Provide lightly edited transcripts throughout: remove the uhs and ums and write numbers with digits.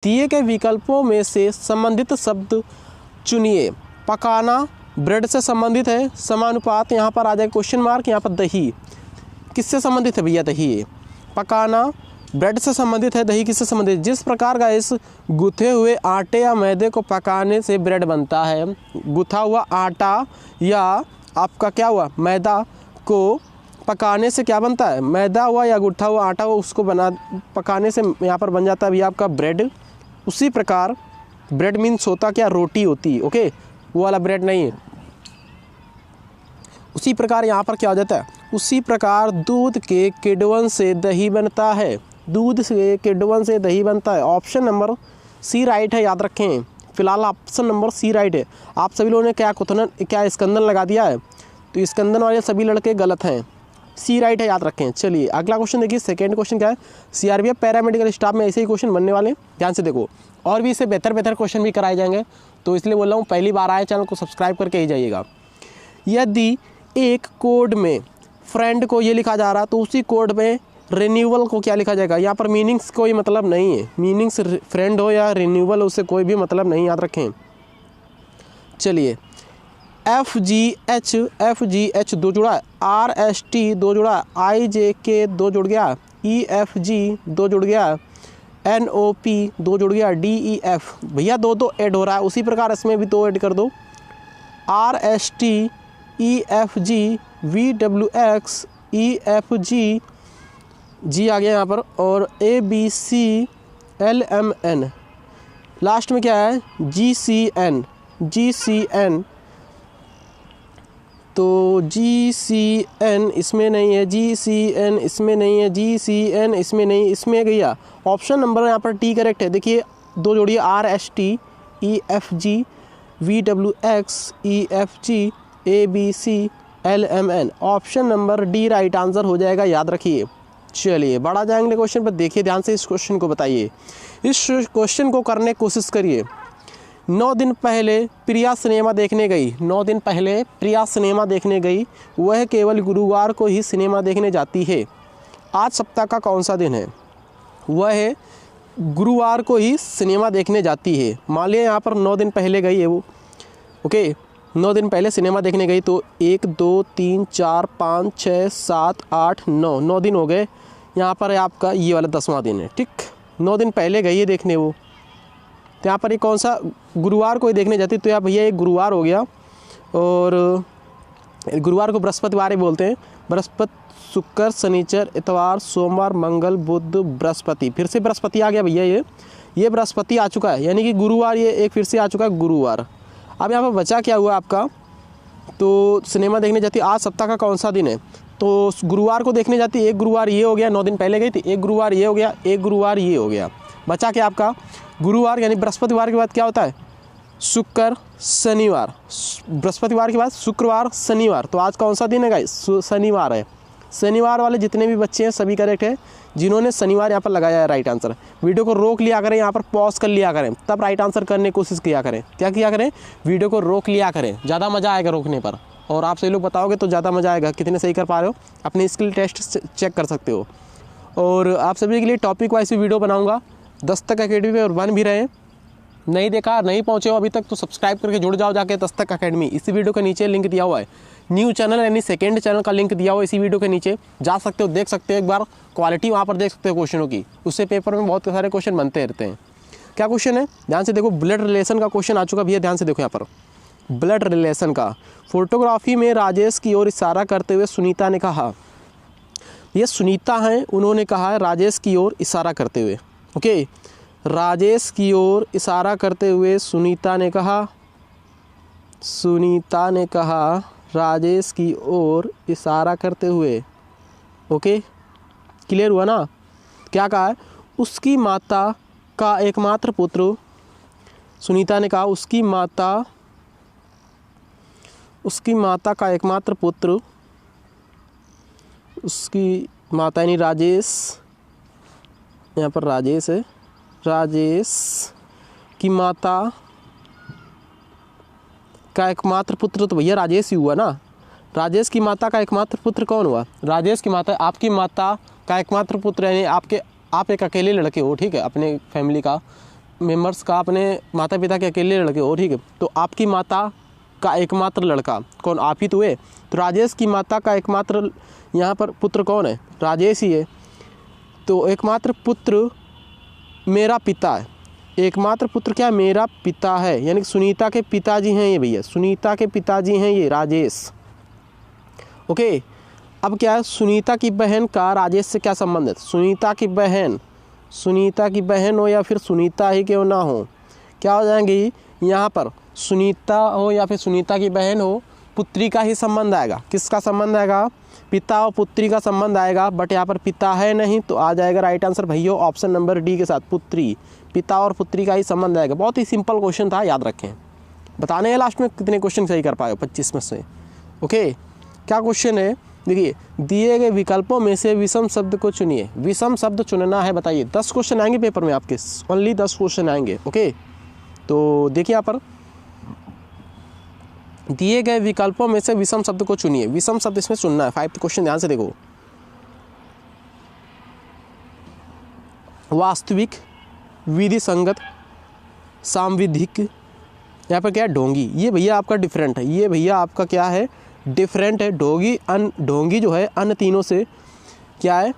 दिए गए विकल्पों में से संबंधित शब्द चुनिए। पकाना ब्रेड से संबंधित है, समानुपात यहाँ पर आ जाएगा क्वेश्चन मार्क। यहाँ पर दही किससे संबंधित है भैया? दही है। पकाना ब्रेड से संबंधित है, दही किससे संबंधित है? जिस प्रकार का इस गुथे हुए आटे या मैदे को पकाने से ब्रेड बनता है। गुथा हुआ आटा या आपका क्या हुआ मैदा को पकाने से क्या बनता है? मैदा हुआ या गुथा हुआ आटा हुआ, उसको पकाने से यहाँ पर बन जाता है भैया आपका ब्रेड। उसी प्रकार ब्रेड मीन्स होता क्या? रोटी होती है। ओके, वो वाला ब्रेड नहीं है। उसी प्रकार यहाँ पर क्या हो जाता है? उसी प्रकार दूध के किण्वन से दही बनता है। दूध से किण्वन से दही बनता है। ऑप्शन नंबर सी राइट है, याद रखें। फिलहाल ऑप्शन नंबर सी राइट है। आप सभी लोगों ने क्या स्कंदन लगा दिया है, तो स्कंदन वाले सभी लड़के गलत हैं। सी राइट है, याद रखें। चलिए अगला क्वेश्चन देखिए। सेकंड क्वेश्चन क्या है? सीआरपीएफ पैरामेडिकल स्टाफ में ऐसे ही क्वेश्चन बनने वाले, ध्यान से देखो। और भी इससे बेहतर क्वेश्चन भी कराए जाएंगे, तो इसलिए बोल रहा हूँ पहली बार आए चैनल को सब्सक्राइब करके ही जाइएगा। यदि एक कोड में फ्रेंड को ये लिखा जा रहा, तो उसी कोड में रिन्यूअल को क्या लिखा जाएगा? यहाँ पर मीनिंग्स कोई मतलब नहीं है। मीनिंग्स फ्रेंड हो या रिन्यूअल, उससे कोई भी मतलब नहीं, याद रखें। चलिए FGH 2 जुड़ा, RST 2 जुड़ा, IJK 2 जुड़ गया, EFG 2 जुड़ गया, NOP 2 जुड़ गया, DEF भैया 2 ऐड हो रहा है। उसी प्रकार इसमें भी 2 ऐड कर दो। RST EFG VWX EFG जी आ गया यहाँ पर, और ABC LMN लास्ट में क्या है? GCN तो GCN इसमें नहीं है, GCN इसमें नहीं है, GCN इसमें नहीं, इसमें गया। ऑप्शन नंबर यहाँ पर टी करेक्ट है। देखिए 2 जोड़िए, RST EFG VWX EFG ABC LMN। Option number D right answer हो जाएगा, याद रखिए। चलिए बढ़ा जाएंगे क्वेश्चन पर। देखिए ध्यान से इस क्वेश्चन को बताइए। इस क्वेश्चन को करने की कोशिश करिए। 9 दिन पहले प्रिया सिनेमा देखने गई। 9 दिन पहले प्रिया सिनेमा देखने गई। वह केवल गुरुवार को ही सिनेमा देखने जाती है। आज सप्ताह का कौन सा दिन है? वह गुरुवार को ही सिनेमा देखने जाती है। मान लिया यहाँ पर 9 दिन पहले गई है वो। ओके, 9 दिन पहले सिनेमा देखने गई, तो 1 2 3 4 5 6 7 8 9 9 दिन हो गए। यहाँ पर आपका ये वाला 10वां दिन है। ठीक, 9 दिन पहले गई है देखने वो, तो यहाँ पर ये कौन सा? गुरुवार को ही देखने जाती, तो यहाँ भैया एक गुरुवार हो गया। और गुरुवार को बृहस्पतिवार ही बोलते हैं। बृहस्पति, शुक्र, शनिचर, इतवार, सोमवार, मंगल, बुध, बृहस्पति। फिर से बृहस्पति आ गया भैया, ये बृहस्पति आ चुका है, यानी कि गुरुवार ये एक फिर से आ चुका है गुरुवार। अब यहाँ पर बचा क्या हुआ आपका? तो सिनेमा देखने जाती, आज सप्ताह का कौन सा दिन है? तो गुरुवार को देखने जाती, एक गुरुवार ये हो गया, 9 दिन पहले गई थी, एक गुरुवार ये हो गया, एक गुरुवार ये हो गया। बचा क्या आपका? गुरुवार, यानी बृहस्पतिवार के बाद क्या होता है? शुक्र, शनिवार। बृहस्पतिवार के बाद शुक्रवार, शनिवार। तो आज कौन सा दिन है गाइस? शनिवार है। शनिवार वाले जितने भी बच्चे हैं सभी करेक्ट है। जिन्होंने शनिवार यहाँ पर लगाया है राइट आंसर। वीडियो को रोक लिया करें, यहाँ पर पॉज कर लिया करें, तब राइट आंसर करने की कोशिश किया करें। क्या किया करें? वीडियो को रोक लिया करें, ज़्यादा मज़ा आएगा रोकने पर। और आप सही लोग बताओगे तो ज़्यादा मज़ा आएगा। कितने सही कर पा रहे हो अपने स्किल टेस्ट चेक कर सकते हो। और आप सभी के लिए टॉपिक वाइज भी वीडियो बनाऊँगा दस्तक एकेडमी पे, और बन भी रहे हैं। नहीं देखा, नहीं पहुँचे हो अभी तक, तो सब्सक्राइब करके जुड़ जाओ जाके दस्तक एकेडमी। इसी वीडियो के नीचे लिंक दिया हुआ है। न्यू चैनल यानी सेकंड चैनल का लिंक दिया हुआ है इसी वीडियो के नीचे, जा सकते हो, देख सकते हो। एक बार क्वालिटी वहाँ पर देख सकते हो क्वेश्चनों की। उससे पेपर में बहुत सारे क्वेश्चन बनते रहते हैं। क्या क्वेश्चन है? ध्यान से देखो। ब्लड रिलेशन का क्वेश्चन आ चुका भैया, ध्यान से देखो। यहाँ पर ब्लड रिलेशन का, फोटोग्राफी में राजेश की ओर इशारा करते हुए सुनीता ने कहा। ये सुनीता हैं, उन्होंने कहा है राजेश की ओर इशारा करते हुए। ओके, राजेश की ओर इशारा करते हुए सुनीता ने कहा, सुनीता ने कहा राजेश की ओर इशारा करते हुए। ओके, क्लियर हुआ ना? क्या कहा है? उसकी माता का एकमात्र पुत्र, सुनीता ने कहा उसकी माता का एकमात्र पुत्र, उसकी माता यानी राजेश, यहाँ पर राजेश है, राजेश की माता का एकमात्र पुत्र, तो भैया राजेश ही हुआ ना। राजेश की माता का एकमात्र पुत्र कौन हुआ? राजेश की माता, आपकी माता का एकमात्र पुत्र, यानी आप एक अकेले लड़के हो, ठीक है, अपने फैमिली का, मेंबर्स का, अपने माता पिता के अकेले लड़के हो, ठीक है, तो आपकी माता का एकमात्र लड़का कौन, आप ही तो है। तो राजेश की माता का एकमात्र यहाँ पर पुत्र कौन है, राजेश ही है। तो एकमात्र पुत्र मेरा पिता है, एकमात्र पुत्र क्या, मेरा पिता है, यानी कि सुनीता के पिताजी हैं ये भैया, सुनीता के पिताजी हैं ये राजेश। ओके, अब क्या है, सुनीता की बहन का राजेश से क्या संबंध है, सुनीता की बहन हो या फिर सुनीता ही क्यों ना हो, क्या हो जाएंगी यहाँ पर, सुनीता हो या फिर सुनीता की बहन हो, पुत्री का ही संबंध आएगा। किसका संबंध आएगा, पिता और पुत्री का संबंध आएगा, बट यहाँ पर पिता है नहीं, तो आ जाएगा राइट आंसर भैया ऑप्शन नंबर डी के साथ, पुत्री, पिता और पुत्री का ही संबंध आएगा। बहुत ही सिंपल क्वेश्चन था, याद रखें। बताने हैं लास्ट में कितने क्वेश्चन सही कर पाए 25 में से। ओके, क्या क्वेश्चन है, देखिए, दिए गए विकल्पों में से विषम शब्द को चुनिए। विषम शब्द चुनना है, बताइए। 10 क्वेश्चन आएंगे पेपर में आपके, ओनली 10 क्वेश्चन आएंगे। ओके, तो देखिए यहाँ पर दिए गए विकल्पों में से विषम शब्द को चुनिए। विषम शब्द इसमें चुनना है। 5 क्वेश्चन ध्यान से देखो। वास्तविक, विधि संगत, सांविधिक, यहाँ पर क्या है, ढोंगी। ये भैया आपका डिफरेंट है, ये भैया आपका क्या है, डिफरेंट है। ढोंगी जो है अन्य तीनों से क्या है,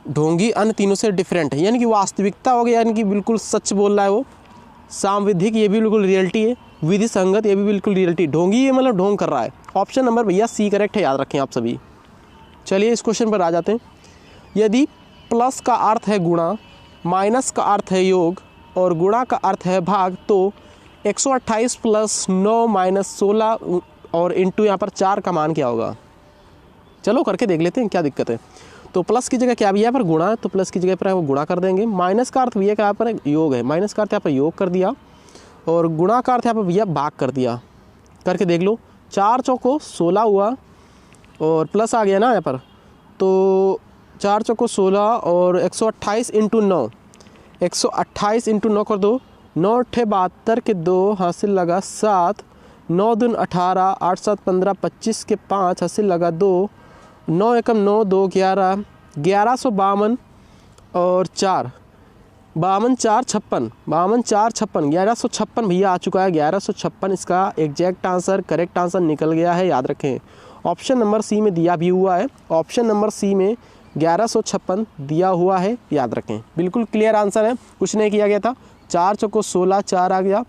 ढोंगी अन्य तीनों से डिफरेंट है, यानी कि वास्तविकता हो गया, यानी कि बिल्कुल सच बोल रहा है वो। सांविधिक, ये भी बिल्कुल रियलिटी है। विधि संगत, ये भी बिल्कुल रियलिटी। ढोंगी, ये मतलब ढोंग कर रहा है। ऑप्शन नंबर भैया सी करेक्ट है, याद रखें आप सभी। चलिए इस क्वेश्चन पर आ जाते हैं। यदि प्लस का अर्थ है गुणा, माइनस का अर्थ है योग और गुणा का अर्थ है भाग, तो 128 प्लस 9 माइनस 16 और इंटू यहाँ पर 4 का मान क्या होगा। चलो करके देख लेते हैं, क्या दिक्कत है। तो प्लस की जगह क्या भैया पर गुणा है, तो प्लस की जगह पर वो गुणा कर देंगे। माइनस का अर्थ भैया क्या यहाँ पर योग है, माइनस का अर्थ यहाँ पर योग कर दिया, और गुणा का अर्थ यहाँ पर भैया भाग कर दिया। करके देख लो, 4 चौको 16 हुआ और प्लस आ गया ना यहाँ पर, तो 4 चौको 16 और 128 इंटू 9, 128 इंटू 9 कर दो, 9 अट्ठे 72 के 2 हासिल लगा 7, 9 दून 18, 8 7 15, 25 के 5 हासिल लगा 2, 9 एकम 9, 2 11, 1152 और 4, 52 4 56, 52 4 56, 1156 भैया आ चुका है। 1156 इसका एग्जैक्ट आंसर, करेक्ट आंसर निकल गया है, याद रखें। ऑप्शन नंबर सी में दिया भी हुआ है, ऑप्शन नंबर सी में 1156 दिया हुआ है, याद रखें। बिल्कुल क्लियर आंसर है, कुछ नहीं किया गया था। 4 चौको 16, 4 आ गया,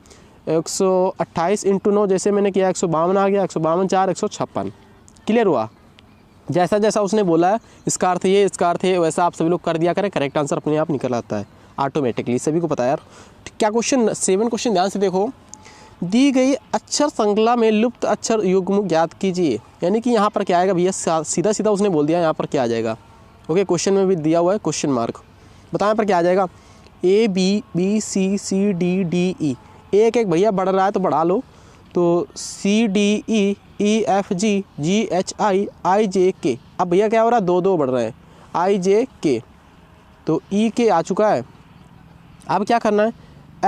128 इंटू 9 जैसे मैंने किया 152 आ गया, 152 4 156। क्लियर हुआ, जैसा जैसा उसने बोला है इसका अर्थ ये, इसका अर्थ है, वैसा आप सभी लोग कर दिया करें, करेक्ट आंसर अपने आप निकल आता है ऑटोमेटिकली, सभी को पता है यार। क्या क्वेश्चन 7 क्वेश्चन ध्यान से देखो। दी गई अक्षर श्रृंखला में लुप्त अक्षर युग्म ज्ञात कीजिए। यानी कि यहाँ पर क्या आएगा भैया, सीधा सीधा उसने बोल दिया यहाँ पर क्या आ जाएगा। ओके, क्वेश्चन में भी दिया हुआ है क्वेश्चन मार्क, बताएं यहाँ पर क्या आ जाएगा। A B B C C D D E, एक एक भैया बढ़ रहा है तो बढ़ा लो, तो C D E E F G G H I I J K। अब भैया क्या हो रहा है, 2 बढ़ रहे हैं, I J K, तो E K आ चुका है। अब क्या करना है,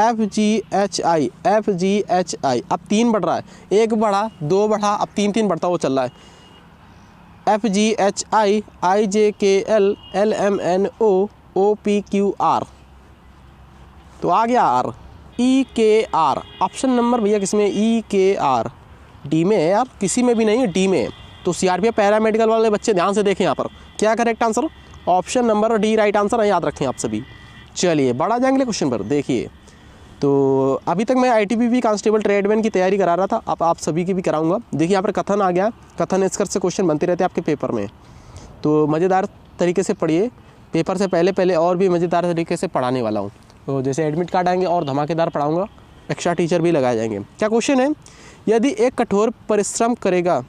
F G H I F G H I, अब 3 बढ़ रहा है, 1 बढ़ा 2 बढ़ा, अब 3 बढ़ता वो चल रहा है। F G H I I J K L L M N O O P Q R, तो आ गया R, E K R। Option number भैया किसमें, E K R, डी में है यार, किसी में भी नहीं है, डी में है। तो CRPF पैरामेडिकल वाले बच्चे ध्यान से देखें यहाँ पर क्या correct answer, option number D right answer है, याद रखें आप सभी। चलिए बढ़ा जाएंगे क्वेश्चन पर। देखिए, तो अभी तक मैं ITBP कांस्टेबल ट्रेडमैन की तैयारी करा रहा था, अब आप सभी की भी कराऊंगा। देखिए यहाँ पर कथन आ गया, कथन निष्कर्ष से क्वेश्चन बनते रहते हैं आपके पेपर में, तो मज़ेदार तरीके से पढ़िए। पेपर से पहले और भी मज़ेदार तरीके से पढ़ाने वाला हूँ, तो जैसे एडमिट कार्ड आएंगे और धमाकेदार पढ़ाऊँगा, एक्स्ट्रा टीचर भी लगाए जाएंगे। क्या क्वेश्चन है, यदि एक कठोर परिश्रम करेगा,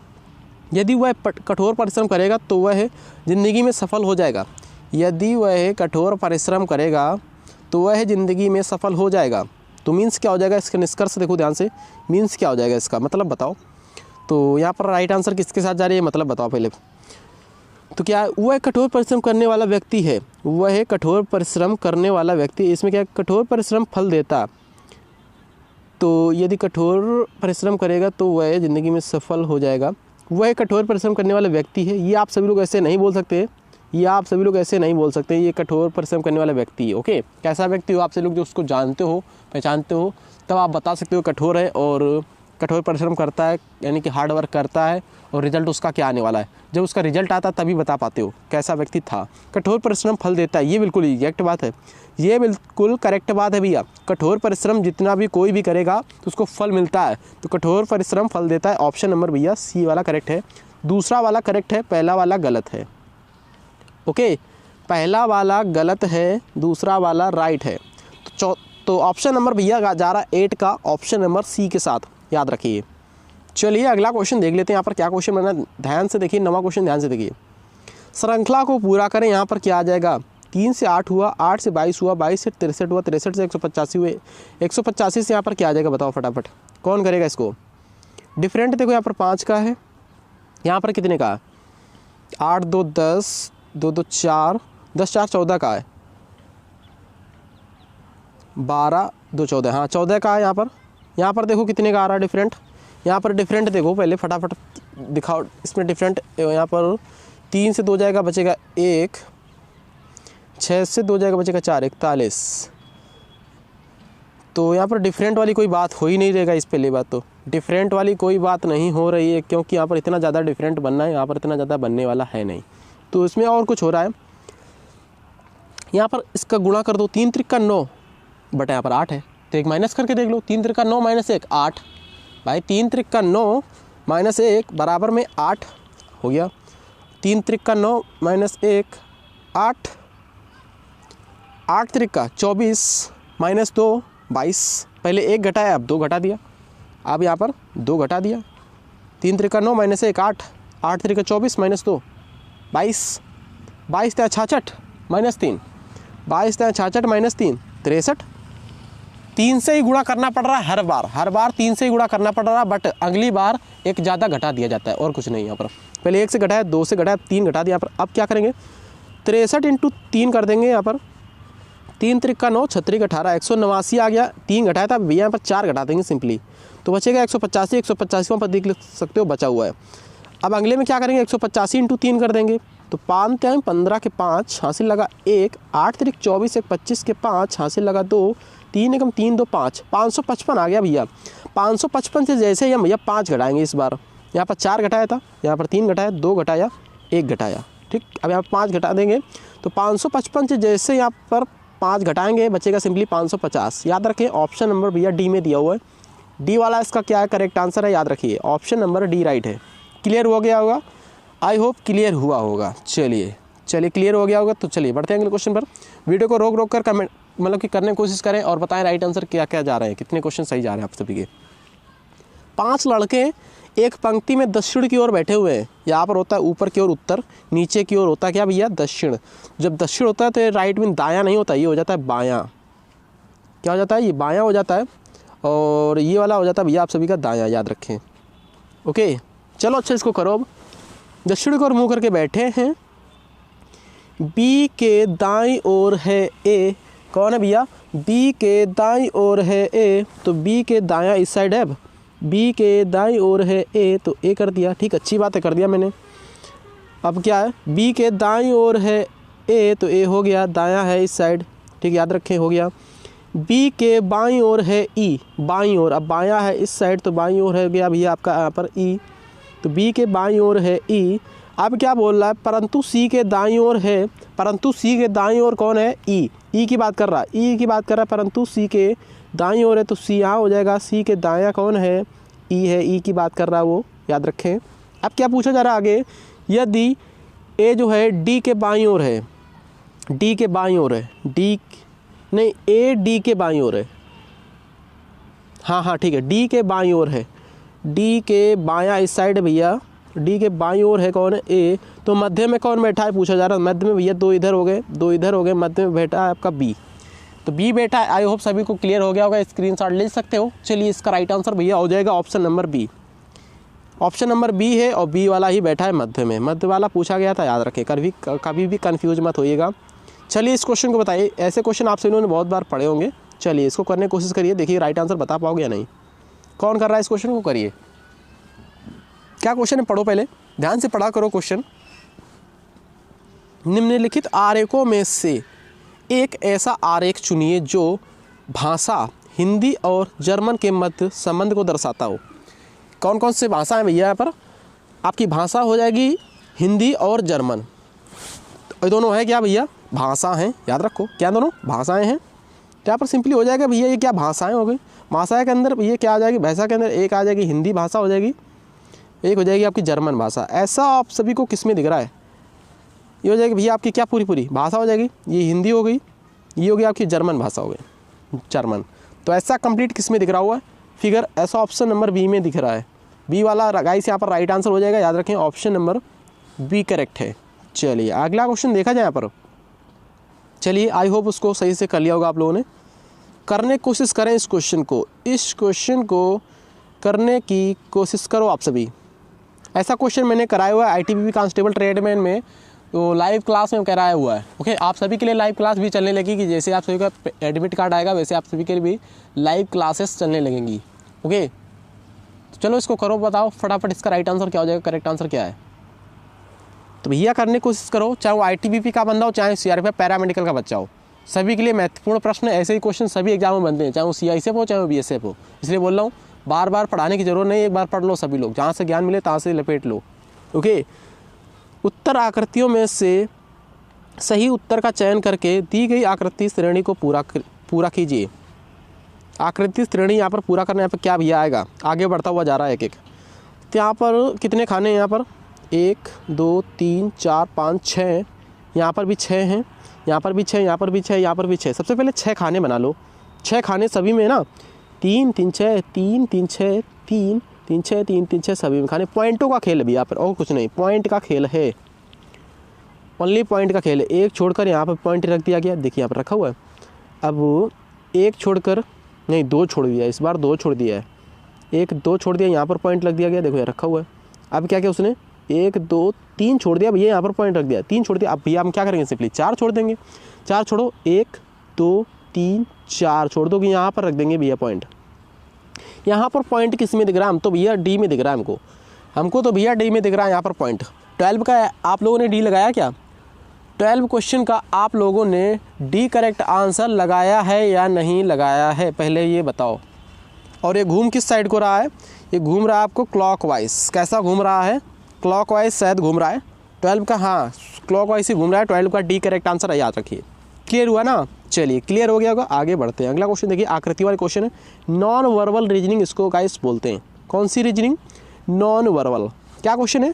यदि वह कठोर परिश्रम करेगा तो वह ज़िंदगी में सफल हो जाएगा। यदि वह कठोर परिश्रम करेगा तो वह ज़िंदगी में सफल हो जाएगा। तो मीन्स क्या हो जाएगा, इसका निष्कर्ष देखो ध्यान से, मीन्स क्या हो जाएगा इसका मतलब बताओ। तो यहाँ पर राइट आंसर किसके साथ जा रही है, मतलब बताओ पहले। तो क्या वह कठोर परिश्रम करने वाला व्यक्ति है, वह कठोर परिश्रम करने वाला व्यक्ति, इसमें क्या कठोर परिश्रम फल देता। तो यदि कठोर परिश्रम करेगा तो वह ज़िंदगी में सफल हो जाएगा। वह कठोर परिश्रम करने वाला व्यक्ति है, ये आप सभी लोग ऐसे नहीं बोल सकते, ये आप सभी लोग ऐसे नहीं बोल सकते, ये कठोर परिश्रम करने वाला व्यक्ति है। ओके, कैसा व्यक्ति हो आप सभी लोग जो उसको जानते हो, पहचानते हो, तब आप बता सकते हो कठोर है और कठोर परिश्रम करता है, यानी कि हार्ड वर्क करता है और रिजल्ट उसका क्या आने वाला है। जब उसका रिजल्ट आता तभी बता पाते हो कैसा व्यक्ति था। कठोर परिश्रम फल देता है, ये बिल्कुल एग्जैक्ट बात है, ये बिल्कुल करेक्ट बात है भैया। कठोर परिश्रम जितना भी कोई भी करेगा तो उसको फल मिलता है, तो कठोर परिश्रम फल देता है। ऑप्शन नंबर भैया सी वाला करेक्ट है, दूसरा वाला करेक्ट है, पहला वाला गलत है। ओके, पहला वाला गलत है, दूसरा वाला राइट है। तो ऑप्शन नंबर भैया जा रहा 8 का ऑप्शन नंबर सी के साथ, याद रखिए। चलिए अगला क्वेश्चन देख लेते हैं। यहाँ पर क्या क्वेश्चन बना, ध्यान से देखिए, 9वां क्वेश्चन ध्यान से देखिए। श्रृंखला को पूरा करें, यहाँ पर क्या आ जाएगा, 3 से 8 हुआ, 8 से 22 हुआ, 22 से 63 हुआ, 63 से 185 हुए, 185 से यहाँ पर क्या आ जाएगा बताओ फटाफट, कौन करेगा इसको। डिफरेंट देखो, यहाँ पर 5 का है, यहाँ पर कितने का है, 8 2 10, 2 2 4, 10 4 14 का है, 12 2 14, हाँ 14 का है। यहाँ पर देखो कितने का आ रहा है डिफरेंट, यहाँ पर डिफरेंट देखो पहले फटाफट दिखाओ इसमें डिफरेंट। यहाँ पर 3 से 2 जाएगा बचेगा 1, 6 से 2 जाएगा बचेगा 4, 41। तो यहाँ पर डिफरेंट वाली कोई बात हो ही नहीं रहेगा, इस पहली बात तो डिफरेंट वाली कोई बात नहीं हो रही है, क्योंकि यहाँ पर इतना ज़्यादा डिफरेंट बनना है, यहाँ पर इतना ज़्यादा बनने वाला है नहीं। तो इसमें और कुछ हो रहा है, यहाँ पर इसका गुणा कर दो, 3 त्रिका 9 बट यहाँ पर 8 है, तो एक माइनस करके देख लो, 3 त्रिका 9 माइनस 1 8 भाई, 3 त्रिका 9 माइनस 1 बराबर में 8 हो गया। 3 त्रिका 9 माइनस 1 8, 8 त्रिका 24 माइनस 2 22, पहले 1 घटाया अब 2 घटा दिया, अब यहाँ पर 2 घटा दिया। 3 त्रिका 9 माइनस 1 8, 8 त्रिका 24 माइनस 2 22, 22 त्या 66 माइनस 3, 22 त्या 66 माइनस 3 63। 3 से ही गुणा करना पड़ रहा है हर बार 3 से ही गुणा करना पड़ रहा है, बट अगली बार एक ज़्यादा घटा दिया जाता है और कुछ नहीं। यहाँ पर पहले 1 से घटाया, 2 से घटाया, 3 घटा दिया। यहाँ पर अब क्या करेंगे, 63 × 3 कर देंगे। यहाँ पर 3 त्रिका 9 36 18, 189 आ गया, 3 घटाया था भैया, यहाँ पर 4 घटा देंगे सिंपली, तो बचेगा 185। 185 पर देख सकते हो बचा हुआ है। अब अगले में क्या करेंगे, 185 × 3 कर देंगे, तो 5 टाइम 15 के 5 हासिल लगा 1, 8 त्रिक 24 1 25 के 5 हासिल लगा 2, 3 एकम 3 2 5, 555 आ गया भैया। 555 से जैसे ही हम भैया 5 घटाएंगे, इस बार यहाँ पर 4 घटाया था, यहाँ पर 3 घटाया, 2 घटाया, 1 घटाया, ठीक। अब यहाँ पर 5 घटा देंगे, तो 555 से जैसे यहाँ पर 5 घटाएंगे बचेगा सिंपली 550। याद रखें ऑप्शन नंबर भैया डी में दिया हुआ है, डी वाला इसका क्या है करेक्ट आंसर है, याद रखिए ऑप्शन नंबर डी राइट है। क्लियर हो गया होगा, आई होप क्लियर हुआ होगा। चलिए क्लियर हो गया होगा, तो चलिए बढ़ते हैं अगले क्वेश्चन पर। वीडियो को रोक कर कमेंट मतलब कि करने की कोशिश करें और बताएं राइट आंसर क्या क्या जा रहे हैं, कितने क्वेश्चन सही जा रहे हैं आप सभी के। 5 लड़के एक पंक्ति में दक्षिण की ओर बैठे हुए हैं। यहाँ पर होता है ऊपर की ओर उत्तर, नीचे की ओर होता है क्या भैया दक्षिण। जब दक्षिण होता है तो राइट मीन दायां नहीं होता, ये हो जाता है बायां। क्या हो जाता है, ये बायां हो जाता है, और ये वाला हो जाता है भैया आप सभी का दायां, याद रखें। ओके चलो अच्छा इसको करो। अब दक्षिण की ओर मुँह करके बैठे हैं, बी के दाईं ओर है ए। कौन है भैया, बी के दाईं ओर है ए, तो बी के दायां इस साइड है। अब बी के दाईं ओर है ए, तो ए कर दिया, ठीक अच्छी बात है कर दिया मैंने। अब क्या है, बी के दाईं ओर है ए, तो ए हो गया, दायां है इस साइड, ठीक याद रखें हो गया। बी के बाईं ओर है ई, बाईं ओर, अब बायां है इस साइड, तो बाईं ओर है गया भैया आपका यहाँ पर ई, तो बी के बाईं ओर है ई। अब क्या बोल रहा है, परंतु सी के दाईं ओर है, परंतु सी के दाईं ओर कौन है, ई की बात कर रहा है, ई की बात कर रहा है, परंतु सी के दाईं ओर है, तो सी यहाँ हो जाएगा, सी के दायां कौन है, ई है, ई की बात कर रहा है वो, याद रखें। अब क्या पूछा जा रहा है आगे, यदि ए जो है डी के बाईं ओर है, डी के बाईं ओर है, डी नहीं ए डी के बाईं ओर है, हाँ ठीक है, डी के बाईं ओर है, डी के बायां इस साइड है भैया, डी के बाईं ओर है कौन है ए, तो मध्य में कौन बैठा है पूछा जा रहा है, मध्य में भैया 2 इधर हो गए, 2 इधर हो गए, मध्य में बैठा है आपका बी, तो बी बैठा है। आई होप सभी को क्लियर हो गया होगा, स्क्रीनशॉट ले सकते हो। चलिए इसका राइट आंसर भैया हो जाएगा option number B, option number B है, और बी वाला ही बैठा है मध्य में, मध्य वाला पूछा गया था, याद रखें कभी भी कन्फ्यूज मत होइएगा। चलिए इस क्वेश्चन को बताइए, ऐसे क्वेश्चन आप सभी ने बहुत बार पढ़े होंगे। चलिए इसको करने की कोशिश करिए, देखिए राइट आंसर बता पाओगे या नहीं। कौन कर रहा है इस क्वेश्चन को, करिए। क्या क्वेश्चन है पढ़ो, पहले ध्यान से पढ़ा करो क्वेश्चन। निम्नलिखित आरेखों में से एक ऐसा आरेख चुनिए जो भाषा हिंदी और जर्मन के मध्य संबंध को दर्शाता हो। कौन कौन से भाषा हैं भैया? यहाँ पर आपकी भाषा हो जाएगी हिंदी और जर्मन। ये दोनों है क्या भैया? भाषा हैं, याद रखो क्या दोनों भाषाएं हैं। तो यहाँ पर सिंपली हो जाएगा भैया ये क्या भाषाएं हो गई। भाषा के अंदर ये क्या आ जाएगी? भाषा के अंदर एक आ जाएगी हिंदी भाषा हो जाएगी, एक हो जाएगी आपकी जर्मन भाषा। ऐसा आप सभी को किस में दिख रहा है? ये हो जाएगी भैया आपकी क्या पूरी भाषा हो जाएगी। ये हिंदी हो गई, ये हो गई आपकी जर्मन भाषा हो गई, जर्मन। तो ऐसा कंप्लीट किस में दिख रहा हुआ है? फिगर। ऐसा ऑप्शन नंबर बी में दिख रहा है। बी वाला गाइस यहाँ पर राइट आंसर हो जाएगा, याद रखें ऑप्शन नंबर बी करेक्ट है। चलिए अगला क्वेश्चन देखा जाए यहाँ पर। चलिए आई होप उसको सही से कर लिया होगा आप लोगों ने। करने की कोशिश करें इस क्वेश्चन को करने की कोशिश करो आप सभी। ऐसा क्वेश्चन मैंने कराया हुआ है आईटीबीपी कांस्टेबल ट्रेडमैन में, तो लाइव क्लास में कराया हुआ है। ओके, आप सभी के लिए लाइव क्लास भी चलने लगेगी। जैसे आप सभी का एडमिट कार्ड आएगा वैसे आप सभी के लिए भी लाइव क्लासेस चलने लगेंगी। ओके, तो चलो इसको करो, बताओ फटाफट इसका राइट आंसर क्या हो जाएगा, करेक्ट आंसर क्या है। तो भैया करने की कोशिश करो, चाहे वो आईटीबीपी का बंदा हो चाहे सीआरपीएफ पैरामेडिकल का बच्चा हो। सभी के लिए महत्वपूर्ण प्रश्न, ऐसे ही क्वेश्चन सभी एग्जाम में बनते हैं, चाहे वो सीआईएसएफ हो चाहे वो बीएसएफ हो। इसलिए बोल रहा हूँ बार बार पढ़ाने की जरूरत नहीं, एक बार पढ़ लो सभी लोग, जहाँ से ज्ञान मिले तहाँ से लपेट लो। ओके, उत्तर आकृतियों में से सही उत्तर का चयन करके दी गई आकृति श्रेणी को पूरा कीजिए। आकृति श्रेणी यहाँ पर पूरा करने यहाँ पर क्या भैया आएगा, आगे बढ़ता हुआ जा रहा है एक एक। तो यहाँ पर कितने खाने हैं? यहाँ पर 1 2 3 4 5 6, यहाँ पर भी 6 हैं, यहाँ पर भी 6, यहाँ पर भी 6, यहाँ पर भी 6। सबसे पहले 6 खाने बना लो। 6 खाने सभी में ना, 3 3 6 3 3 6 3 3 6 3 3 6 सभी में खाने। पॉइंटों का खेल है भैया यहाँ पर, और कुछ नहीं, पॉइंट का खेल है, ओनली पॉइंट का खेल है। एक छोड़कर यहाँ पर पॉइंट रख दिया गया, देखिए यहाँ पर रखा हुआ है। अब एक छोड़कर नहीं, 2 छोड़ दिया, इस बार 2 छोड़ दिया है, 1 2 छोड़ दिया, यहाँ पर पॉइंट लग दिया गया, देखो यहाँ रखा हुआ है। अब क्या किया उसने, 1 2 3 छोड़ दिया भैया, यहाँ पर पॉइंट रख दिया, 3 छोड़ दिया। अब भैया हम क्या करेंगे, सिंपली 4 छोड़ देंगे। 4 छोड़ो, 1 2 3 4 छोड़ दो कि यहाँ पर रख देंगे भैया पॉइंट। यहाँ पर पॉइंट किस में दिख रहा है? हम तो भैया डी में दिख रहा है हमको तो भैया डी में दिख रहा है यहाँ पर पॉइंट। 12 का आप लोगों ने डी लगाया क्या? 12 क्वेश्चन का आप लोगों ने डी करेक्ट आंसर लगाया है या नहीं लगाया है, पहले ये बताओ। और ये घूम किस साइड को रहा है? ये घूम रहा है आपको क्लॉकवाइज। कैसा घूम रहा है? क्लॉकवाइज शायद घूम रहा है 12 का, हाँ क्लॉकवाइज ही घूम रहा है। 12 का डी करेक्ट आंसर है, याद रखिए। क्लियर हुआ ना? चलिए क्लियर हो गया होगा, आगे बढ़ते हैं। अगला क्वेश्चन देखिए, आकृति वाला क्वेश्चन है। नॉन वर्बल रीजनिंग इसको गाइस बोलते हैं। कौन सी रीजनिंग? Non verbal. क्या क्वेश्चन है?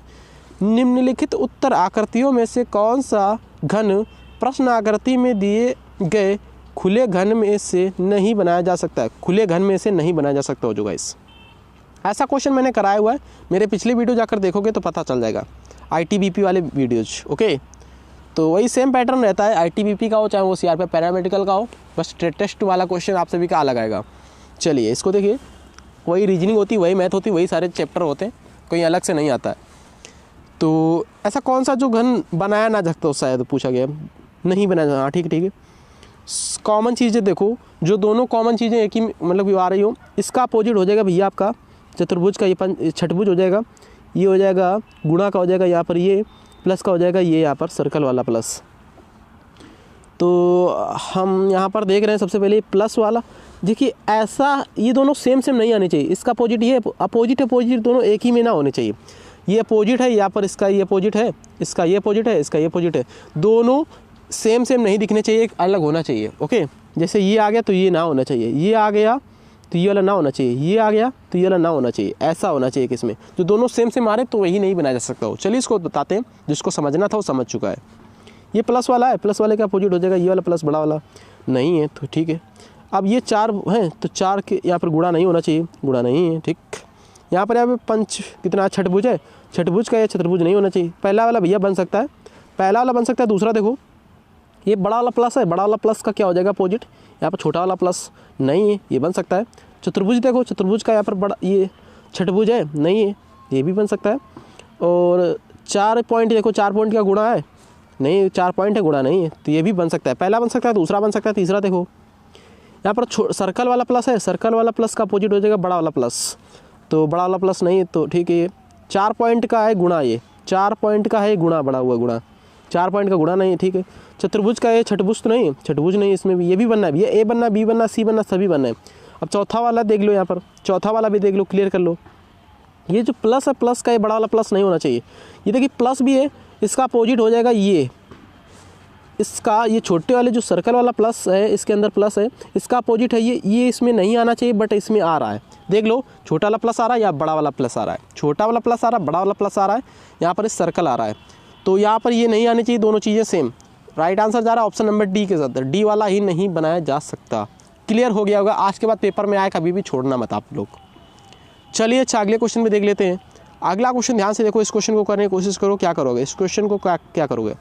निम्नलिखित उत्तर आकृतियों में से कौन सा घन प्रश्न आकृति में दिए गए खुले घन में से नहीं बनाया जा सकता है? खुले घन में से नहीं बनाया जा सकता हो जो गाइस, ऐसा क्वेश्चन मैंने कराया हुआ है। मेरे पिछले वीडियो जाकर देखोगे तो पता चल जाएगा, आईटीबीपी वाले वीडियोज। ओके, तो वही सेम पैटर्न रहता है, आईटीबीपी का हो चाहे वो सीआरपीएफ पैरामेडिकल का हो, बस टेस्ट वाला क्वेश्चन आप सभी का अलग आएगा। चलिए इसको देखिए, वही रीजनिंग होती, वही मैथ होती, वही सारे चैप्टर होते हैं, कोई अलग से नहीं आता है। तो ऐसा कौन सा जो घन बनाया ना सकता हो, शायद पूछा गया, नहीं बनाया। हाँ ठीक है। कॉमन चीज़ें देखो, जो दोनों कॉमन चीज़ें एक ही मतलब आ रही हो, इसका अपोजिट हो जाएगा भैया आपका चतुर्भुज का, ये छठभुज हो जाएगा, ये हो जाएगा गुणा का हो जाएगा, यहाँ पर ये प्लस का हो जाएगा, ये यहाँ पर सर्कल वाला प्लस। तो हम यहाँ पर देख रहे हैं सबसे पहले प्लस वाला। देखिए ऐसा ये दोनों सेम नहीं आने चाहिए, इसका अपोजिट ये अपोजिट दोनों एक ही में ना होने चाहिए। ये अपोजिट है, यहाँ पर इसका ये अपोजिट है, इसका ये अपोजिट है, इसका ये अपोजिट है, दोनों सेम नहीं दिखने चाहिए, एक अलग होना चाहिए। ओके, जैसे ये आ गया तो ये ना होना चाहिए, ये आ गया तो ये वाला ना होना चाहिए, ये आ गया तो ये वाला ना होना चाहिए, ऐसा होना चाहिए कि इसमें जो दोनों सेम आ रहे तो वही नहीं बनाया जा सकता हो। चलिए इसको बताते हैं, जिसको समझना था वो समझ चुका है। ये प्लस वाला है, प्लस वाले का अपोजिट हो जाएगा ये वाला प्लस, बड़ा वाला नहीं है तो ठीक है। अब ये 4 हैं तो 4 के यहाँ पर गुणा नहीं होना चाहिए, गुणा नहीं है ठीक। यहाँ पर पंच कितना छठभुज है, छठभुज का या चतुर्भुज नहीं होना चाहिए। पहला वाला भैया बन सकता है, पहला वाला बन सकता है। दूसरा देखो ये बड़ा वाला प्लस है, बड़ा वाला प्लस का क्या हो जाएगा अपोजिट, यहाँ पर छोटा वाला प्लस नहीं है, ये बन सकता है। चतुर्भुज देखो, चतुर्भुज का यहाँ पर बड़ा ये छठभुज है, नहीं है, ये भी बन सकता है। और 4 पॉइंट देखो, 4 पॉइंट का गुणा है, नहीं 4 पॉइंट है, गुणा नहीं है, तो ये भी बन सकता है। पहला बन सकता है, दूसरा बन सकता है, तीसरा देखो यहाँ पर सर्कल वाला प्लस है, सर्कल वाला प्लस का अपोजिट हो जाएगा बड़ा वाला प्लस, तो बड़ा वाला प्लस नहीं है तो ठीक है। 4 पॉइंट का है गुणा, ये 4 पॉइंट का है गुणा, बड़ा हुआ गुणा, 4 पॉइंट का गुणा नहीं है, ठीक है। चतुर्भुज का ये छठभुज तो नहीं है, छठभुज नहीं, इसमें भी ये भी बनना है, ये ए बनना, बी बनना, सी बनना, सभी बनना है। अब चौथा वाला देख लो, यहाँ पर चौथा वाला भी देख लो, क्लियर कर लो। ये जो प्लस है, प्लस का ये बड़ा वाला प्लस नहीं होना चाहिए। ये देखिए प्लस भी है, इसका अपोजिट हो जाएगा ये, इसका ये छोटे वाले जो सर्कल वाला प्लस है, इसके अंदर प्लस है, इसका अपोजिट है ये इसमें नहीं आना चाहिए, बट इसमें आ रहा है। देख लो, छोटा वाला प्लस आ रहा है या बड़ा वाला प्लस आ रहा है, छोटा वाला प्लस आ रहा है, बड़ा वाला प्लस आ रहा है, यहाँ पर इस सर्कल आ रहा है, तो यहाँ पर ये नहीं आनी चाहिए, दोनों चीज़ें सेम। राइट आंसर जा रहा है ऑप्शन नंबर डी के साथ, डी वाला ही नहीं बनाया जा सकता। क्लियर हो गया होगा, आज के बाद पेपर में आए कभी भी छोड़ना मत आप लोग। चलिए अच्छा अगले क्वेश्चन में देख लेते हैं। अगला क्वेश्चन ध्यान से देखो, इस क्वेश्चन को करने की कोशिश करो, क्या करोगे इस क्वेश्चन को, क्या करोगे।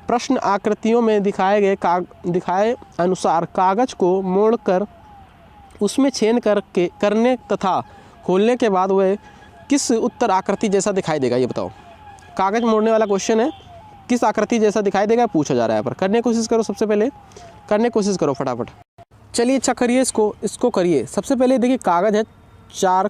प्रश्न आकृतियों में दिखाए अनुसार कागज को मोड़कर उसमें छेद करने तथा खोलने के बाद वह किस उत्तर आकृति जैसा दिखाई देगा, ये बताओ। कागज मोड़ने वाला क्वेश्चन है, किस आकृति जैसा दिखाई देगा पूछा जा रहा है यहाँ पर। करने की कोशिश करो, सबसे पहले करने की कोशिश करो फटाफट। चलिए अच्छा करिए, इसको करिए। सबसे पहले देखिए कागज़ है, 4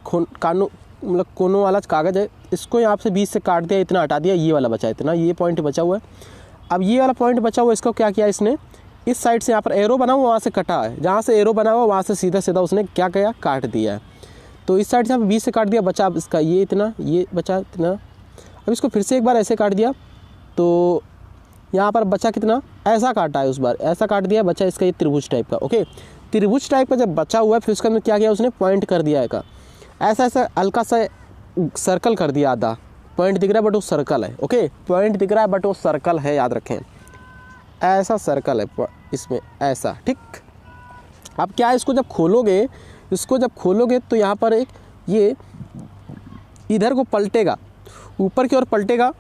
मतलब कोनों वाला कागज़ है, इसको यहाँ से 20 से काट दिया, इतना हटा दिया, ये वाला बचा इतना, ये पॉइंट बचा हुआ है। अब ये वाला पॉइंट बचा हुआ, इसको क्या किया इसने, इस साइड से यहाँ पर एरो बना हुआ वहाँ से कटा है, जहाँ से एरो बना हुआ वहाँ से सीधा सीधा उसने क्या किया, काट दिया है। तो इस साइड से यहाँ 20 से काट दिया, बचा अब इसका ये इतना, ये बचा इतना। अब इसको फिर से एक बार ऐसे काट दिया, तो यहाँ पर बचा कितना, ऐसा काटा है, उस बार ऐसा काट दिया, बचा इसका ये त्रिभुज टाइप का। ओके, त्रिभुज टाइप का जब बचा हुआ है, फिर उसके अंदर क्या किया उसने, पॉइंट कर दिया है का, ऐसा ऐसा हल्का सा सर्कल कर दिया, आधा पॉइंट दिख रहा है बट वो सर्कल है। ओके, पॉइंट दिख रहा है बट वो सर्कल है, याद रखें, ऐसा सर्कल है इसमें, ऐसा, ठीक। अब क्या है, इसको जब खोलोगे तो यहाँ पर एक ये इधर को पलटेगा, ऊपर की ओर पलटेगा,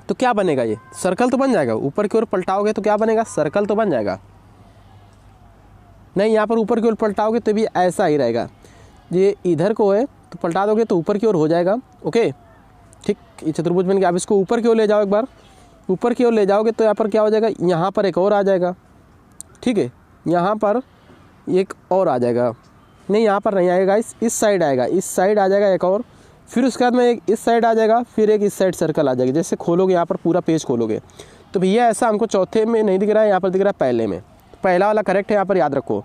तो क्या बनेगा, ये सर्कल तो बन जाएगा। ऊपर की ओर पलटाओगे तो क्या बनेगा, सर्कल तो बन जाएगा। नहीं, यहाँ पर ऊपर की ओर पलटाओगे तो भी ऐसा ही रहेगा, ये इधर को है तो पलटा दोगे तो ऊपर की ओर हो जाएगा। ओके, ठीक, ये चतुर्भुज बन गया। अब इसको ऊपर की ओर ले जाओ, एक बार ऊपर की ओर ले जाओगे तो यहाँ पर क्या हो जाएगा, यहाँ पर एक और आ जाएगा, ठीक है, यहाँ पर एक और आ जाएगा, नहीं यहाँ पर नहीं आएगा, इस साइड आएगा, इस साइड आ जाएगा एक और, फिर उसके बाद में एक इस साइड आ जाएगा, फिर एक इस साइड सर्कल आ जाएगा। जैसे खोलोगे यहाँ पर पूरा पेज खोलोगे तो भैया ऐसा हमको चौथे में नहीं दिख रहा है, यहाँ पर दिख रहा है पहले में, तो पहला वाला करेक्ट है, यहाँ पर याद रखो।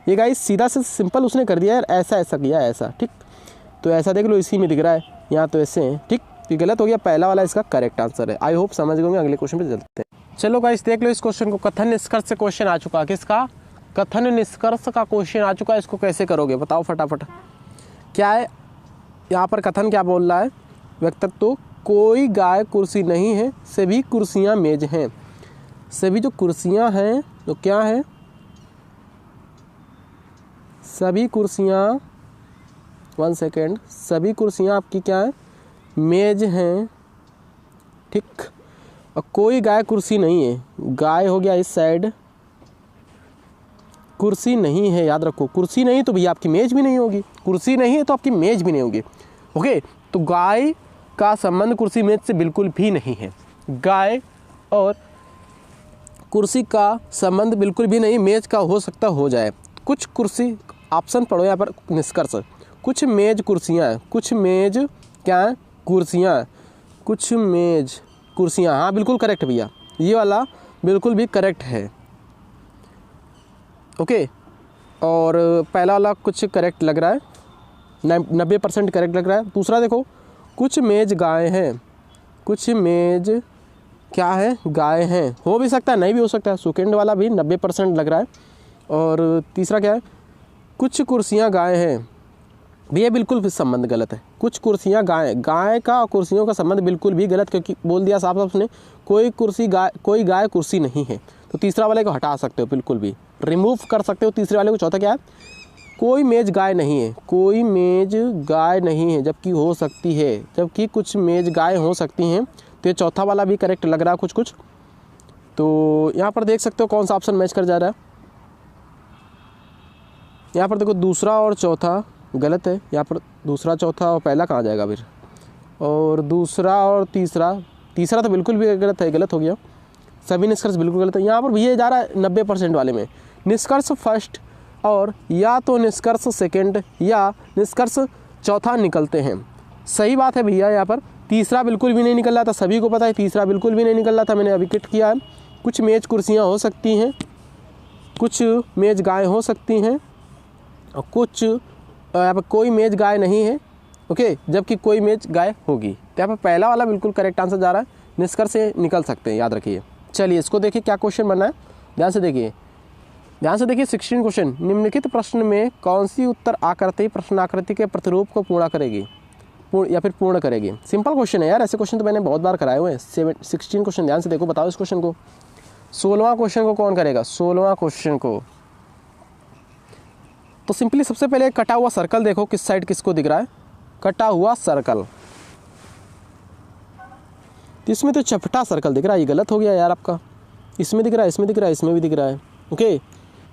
ये गाइस सीधा से सिंपल उसने कर दिया यार, ऐसा ऐसा किया, ऐसा, ठीक, तो ऐसा देख लो, इसी में दिख रहा है, यहाँ तो ऐसे हैं, ठीक, ये गलत हो गया, पहला वाला इसका करेक्ट आंसर है। आई होप समझ गए होंगे। अगले क्वेश्चन पे चलते हैं। चलो गाइस देख लो इस क्वेश्चन को, कथन निष्कर्ष से क्वेश्चन आ चुका, किसका, कथन निष्कर्ष का क्वेश्चन आ चुका है। इसको कैसे करोगे बताओ फटाफट। क्या है यहाँ पर, कथन क्या बोल रहा है, वक्तव्य, कोई गाय कुर्सी नहीं है, सभी कुर्सियाँ मेज हैं। सभी जो कुर्सियाँ हैं तो क्या है, सभी कुर्सियाँ, 1 सेकेंड, सभी कुर्सियाँ आपकी क्या है, मेज हैं, ठीक। और कोई गाय कुर्सी नहीं है, गाय हो गया इस साइड, कुर्सी नहीं है, याद रखो, कुर्सी नहीं तो भैया आपकी मेज भी नहीं होगी, कुर्सी नहीं है तो आपकी मेज भी नहीं होगी। ओके, तो गाय का संबंध कुर्सी मेज से बिल्कुल भी नहीं है, गाय और कुर्सी का संबंध बिल्कुल भी नहीं, मेज का हो सकता हो जाए। कुछ कुर्सी, ऑप्शन पढ़ो यहाँ पर, निष्कर्ष, कुछ मेज कुर्सियाँ हैं, कुछ मेज क्या है, कुर्सियाँ हैं, कुछ मेज कुर्सियाँ, हाँ बिल्कुल करेक्ट भैया, ये वाला बिल्कुल भी करेक्ट है। ओके, और पहला वाला कुछ करेक्ट लग रहा है, 90% करेक्ट लग रहा है। दूसरा देखो, कुछ मेज गाय हैं, कुछ मेज क्या है, गाय हैं, हो भी सकता है नहीं भी हो सकता है, सेकेंड वाला भी 90% लग रहा है। और तीसरा क्या है, कुछ कुर्सियाँ गाय हैं, भैया बिल्कुल भी संबंध गलत है, कुछ कुर्सियाँ गाय, गाय का और कुर्सियों का संबंध बिल्कुल भी गलत, क्योंकि बोल दिया साफ साफ ने, कोई गाय कुर्सी नहीं है, तो तीसरा वाले को हटा सकते हो, बिल्कुल भी रिमूव कर सकते हो तीसरे वाले को। चौथा क्या है, कोई मेज गाय नहीं है, कोई मेज गाय नहीं है, जबकि हो सकती है, जबकि कुछ मेज गाय हो सकती हैं, तो ये चौथा वाला भी करेक्ट लग रहा है कुछ कुछ। तो यहाँ पर देख सकते हो कौन सा ऑप्शन मैच कर जा रहा है। यहाँ पर देखो दूसरा और चौथा गलत है, यहाँ पर दूसरा चौथा और पहला कहाँ जाएगा फिर, और दूसरा और तीसरा तो बिल्कुल भी गलत है, गलत हो गया, सभी निष्कर्ष बिल्कुल गलत है। यहाँ पर भी ये जा रहा है 90% वाले में, निष्कर्ष फर्स्ट और या तो निष्कर्ष सेकंड या निष्कर्ष चौथा निकलते हैं। सही बात है भैया, यहाँ पर तीसरा बिल्कुल भी नहीं निकल रहा था, सभी को पता है तीसरा बिल्कुल भी नहीं निकल रहा था, मैंने अभी किट किया है। कुछ मेज कुर्सियाँ हो सकती हैं, कुछ मेज गाय हो सकती हैं, और कुछ यहाँ पर कोई मेज गाय नहीं है, ओके, जबकि कोई मेज गाय होगी। तो यहाँ पर पहला वाला बिल्कुल करेक्ट आंसर जा रहा है, निष्कर्ष से निकल सकते हैं, याद रखिए। चलिए इसको देखिए क्या क्वेश्चन बना है, ध्यान से देखिए, ध्यान से देखिए। 16 क्वेश्चन, निम्नलिखित प्रश्न में कौन सी उत्तर आकृति प्रश्नाकृति के प्रतिरूप को पूर्ण करेगी, या फिर पूर्ण करेगी। सिंपल क्वेश्चन है यार, ऐसे क्वेश्चन तो मैंने बहुत बार कराए हुए हैं। 16 क्वेश्चन, ध्यान से देखो, बताओ इस क्वेश्चन को। 16वां क्वेश्चन को कौन करेगा, 16वां क्वेश्चन को तो सिंपली सबसे पहले कटा हुआ सर्कल देखो, किस साइड किसको दिख रहा है, कटा हुआ सर्कल। इसमें तो चपटा सर्कल दिख रहा है, ये गलत हो गया यार आपका। इसमें दिख रहा है, इसमें दिख रहा है, इसमें भी दिख रहा है, ओके।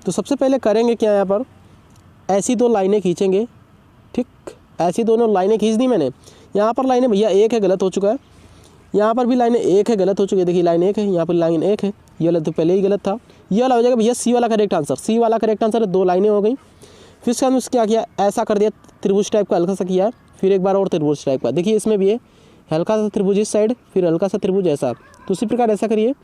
तो सबसे पहले करेंगे क्या, यहाँ पर ऐसी दो लाइनें खींचेंगे, ठीक, ऐसी दोनों लाइनें खींच दी मैंने। यहाँ पर लाइनें भैया एक है, गलत हो चुका है। यहाँ पर भी लाइनें एक है, गलत हो चुकी है, देखिए लाइन एक है, यहाँ पर लाइन एक है, ये वाला तो पहले ही गलत था। ये वाला हो जाएगा भैया सी वाला करेक्ट आंसर, सी वाला करेक्ट आंसर है। दो लाइनें हो गई, फिर उसके बाद क्या किया, ऐसा कर दिया, त्रिभुज टाइप का हल्का सा किया, फिर एक बार और त्रिभुज टाइप का। देखिए इसमें भी है हल्का सा त्रिभुज इस साइड, फिर हल्का सा त्रिभुज ऐसा, तो उसी प्रकार ऐसा करिए,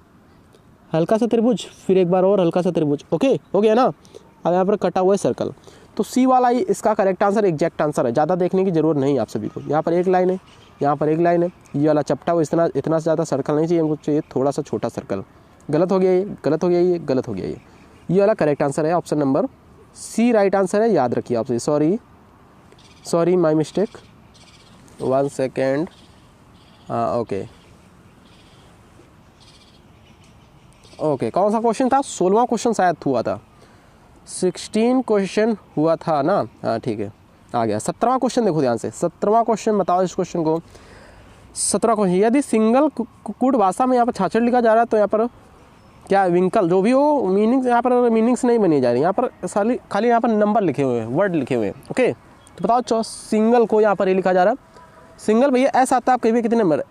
हल्का सा त्रिभुज, फिर एक बार और हल्का सा त्रिभुज, ओके, हो गया ना। अब यहाँ पर कटा हुआ है सर्कल, तो सी वाला ही इसका करेक्ट आंसर, एग्जैक्ट आंसर है। ज़्यादा देखने की जरूरत नहीं आप सभी को। यहाँ पर एक लाइन है, यहाँ पर एक लाइन है, ये वाला चपटा हुआ, इतना ज़्यादा सर्कल नहीं चाहिए हमको, चाहिए थोड़ा सा छोटा सर्कल। गलत हो गया ये, गलत हो गया ये, गलत हो गया ये वाला करेक्ट आंसर है, option number C right answer है, याद रखिए आप। सॉरी माई मिस्टेक, 1 सेकेंड, हाँ ओके। कौन सा क्वेश्चन था, 16वां क्वेश्चन शायद हुआ था, 16 क्वेश्चन हुआ था ना, हाँ ठीक है, आ गया। 17वां क्वेश्चन देखो ध्यान से, 17वां क्वेश्चन बताओ इस क्वेश्चन को। 17वां क्वेश्चन, यदि सिंगल कूट भाषा में यहाँ पर छाछड़ लिखा जा रहा है तो यहाँ पर क्या विंकल जो भी हो, मीनिंग्स यहाँ पर मीनिंग्स नहीं बनी जा रही, यहाँ पर खाली यहाँ पर नंबर लिखे हुए हैं, वर्ड लिखे हुए हैं, ओके। तो बताओ सिंगल को यहाँ पर ये लिखा जा रहा है, सिंगल भैया एस आता है आपके भी कितने नंबर,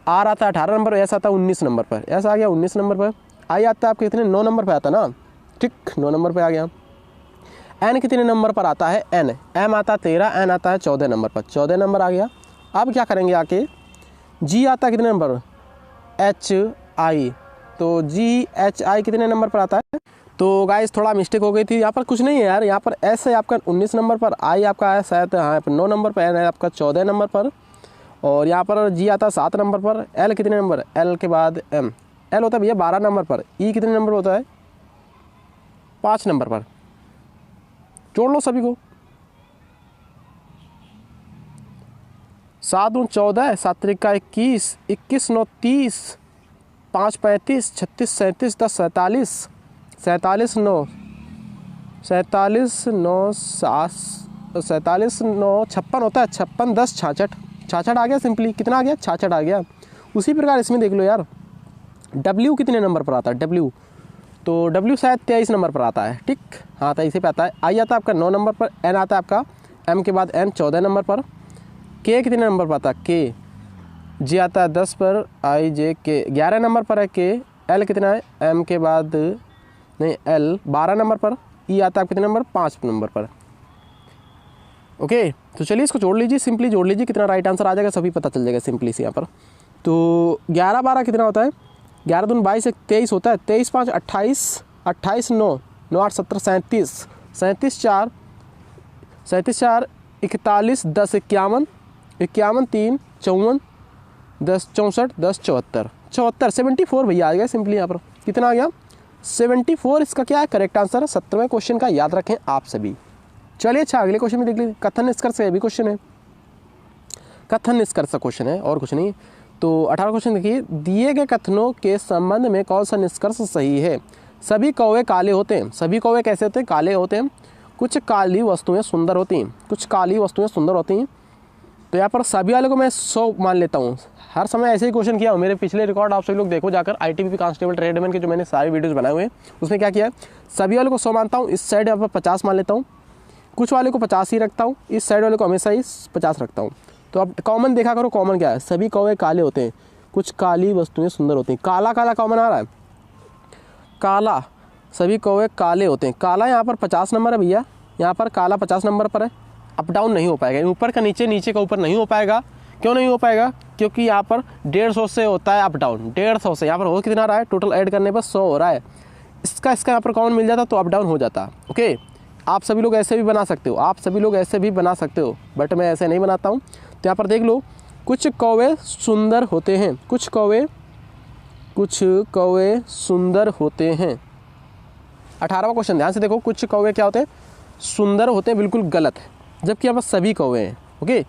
आर आता है 18 नंबर, एस आता है 19 नंबर पर, एस आ गया 19 नंबर पर, आई आता है आपके कितने 9 नंबर पर आता है ना, ठीक 9 नंबर पर आ गया। एन कितने नंबर पर आता है, एन, एम आता है 13, एन आता है 14 नंबर पर, 14 नंबर आ गया। अब क्या करेंगे आके, जी आता है कितने नंबर, एच आई, तो जी एच आई कितने नंबर पर आता है। तो गाइस थोड़ा मिस्टेक हो गई थी, यहाँ पर कुछ नहीं है यार, यहाँ पर एस है आपका 19 नंबर पर, आई आपका है शायद हाँ 9 नंबर पर, एन है आपका 14 नंबर पर, और यहाँ पर जी आता है 7 नंबर पर, एल कितने नंबर, एल के बाद एम, एल होता है भैया 12 नंबर पर, ई कितने नंबर होता है 5 नंबर पर। जोड़ लो सभी को, 7 दूनी 14, 7 त्रिका 21, 21 9 30, 5 35, 36 37, 10 47, 47 9 47 9 47 9 56 होता है, 56 10 66, 66 आ गया, सिंपली कितना आ गया 66 आ गया। उसी प्रकार इसमें देख लो यार, W कितने नंबर पर आता है, W तो W शायद 23 नंबर पर आता है, ठीक हाँ 23 पे आता है। आई आता है आपका 9 नंबर पर, N आता है आपका M के बाद N 14 नंबर पर, K कितने नंबर पर आता है, K, J आता है 10 पर, I J K 11 नंबर पर है K, L कितना है M के बाद नहीं L 12 नंबर पर, E आता है कितने नंबर 5 नंबर पर, ओके। तो चलिए इसको जोड़ लीजिए, सिंपली जोड़ लीजिए, कितना राइट आंसर आ जाएगा सभी पता चल जाएगा सिंपली से यहाँ पर। तो 11 12 कितना होता है, 11 दूनी 22 23 होता है, 23 5 28, 28 9 9 8 17 37, 37 4 37 4 41 10 51, 51 3 54 10 64 10 74 74 74 भैया आ गया सिंपली यहाँ पर, कितना आ गया 74, इसका क्या है करेक्ट आंसर है 17वें क्वेश्चन का, याद रखें आप सभी। चलिए अच्छा अगले क्वेश्चन में देख लीजिए, कथन निष्कर्ष का भी क्वेश्चन है, कथन निष्कर्ष का क्वेश्चन है और कुछ नहीं। तो 18 क्वेश्चन देखिए, दिए गए कथनों के संबंध में कौन सा निष्कर्ष सही है। सभी कौवे काले होते हैं, सभी कौवे कैसे होते हैं, काले होते हैं। कुछ काली वस्तुएं सुंदर होती हैं, कुछ काली वस्तुएं सुंदर होती हैं। तो यहाँ पर सभी वाले को मैं 100 मान लेता हूँ, हर समय ऐसे ही क्वेश्चन किया हूँ। मेरे पिछले रिकॉर्ड आप सभी लोग देखो जाकर, ITBP कांस्टेबल ट्रेडमैन के जो मैंने सारे वीडियोज़ बनाए हुए हैं उसमें क्या किया है, सभी वाले को 100 मानता हूँ, इस साइड यहाँ पर 50 मान लेता हूँ, कुछ वाले को 50 ही रखता हूँ, इस साइड वाले को हमेशा ही 50 रखता हूँ। तो अब कॉमन देखा करो, कॉमन क्या है, सभी कौवे काले होते हैं, कुछ काली वस्तुएं सुंदर होती हैं। काला काला कॉमन आ रहा है, काला, सभी कौवे काले होते हैं, काला यहाँ पर 50 नंबर है भैया, यहाँ पर काला 50 नंबर पर है। अप डाउन नहीं हो पाएगा, ऊपर का नीचे, नीचे का ऊपर नहीं हो पाएगा। क्यों नहीं हो पाएगा, क्योंकि यहाँ पर 150 से होता है अप डाउन, 150 से यहाँ पर हो कितना रहा है, टोटल ऐड करने पर 100 हो रहा है। इसका यहाँ पर कॉमन मिल जाता तो अप डाउन हो जाता। ओके, आप सभी लोग ऐसे भी बना सकते हो, आप सभी लोग ऐसे भी बना सकते हो, बट मैं ऐसे नहीं बनाता हूँ। तो यहाँ पर देख लो, कुछ कौवे सुंदर होते हैं, कुछ कौवे सुंदर होते हैं। 18वां क्वेश्चन ध्यान से देखो, कुछ कौवे क्या होते हैं, सुंदर होते हैं, बिल्कुल गलत है, जबकि यहाँ पर सभी कौवे हैं। ओके,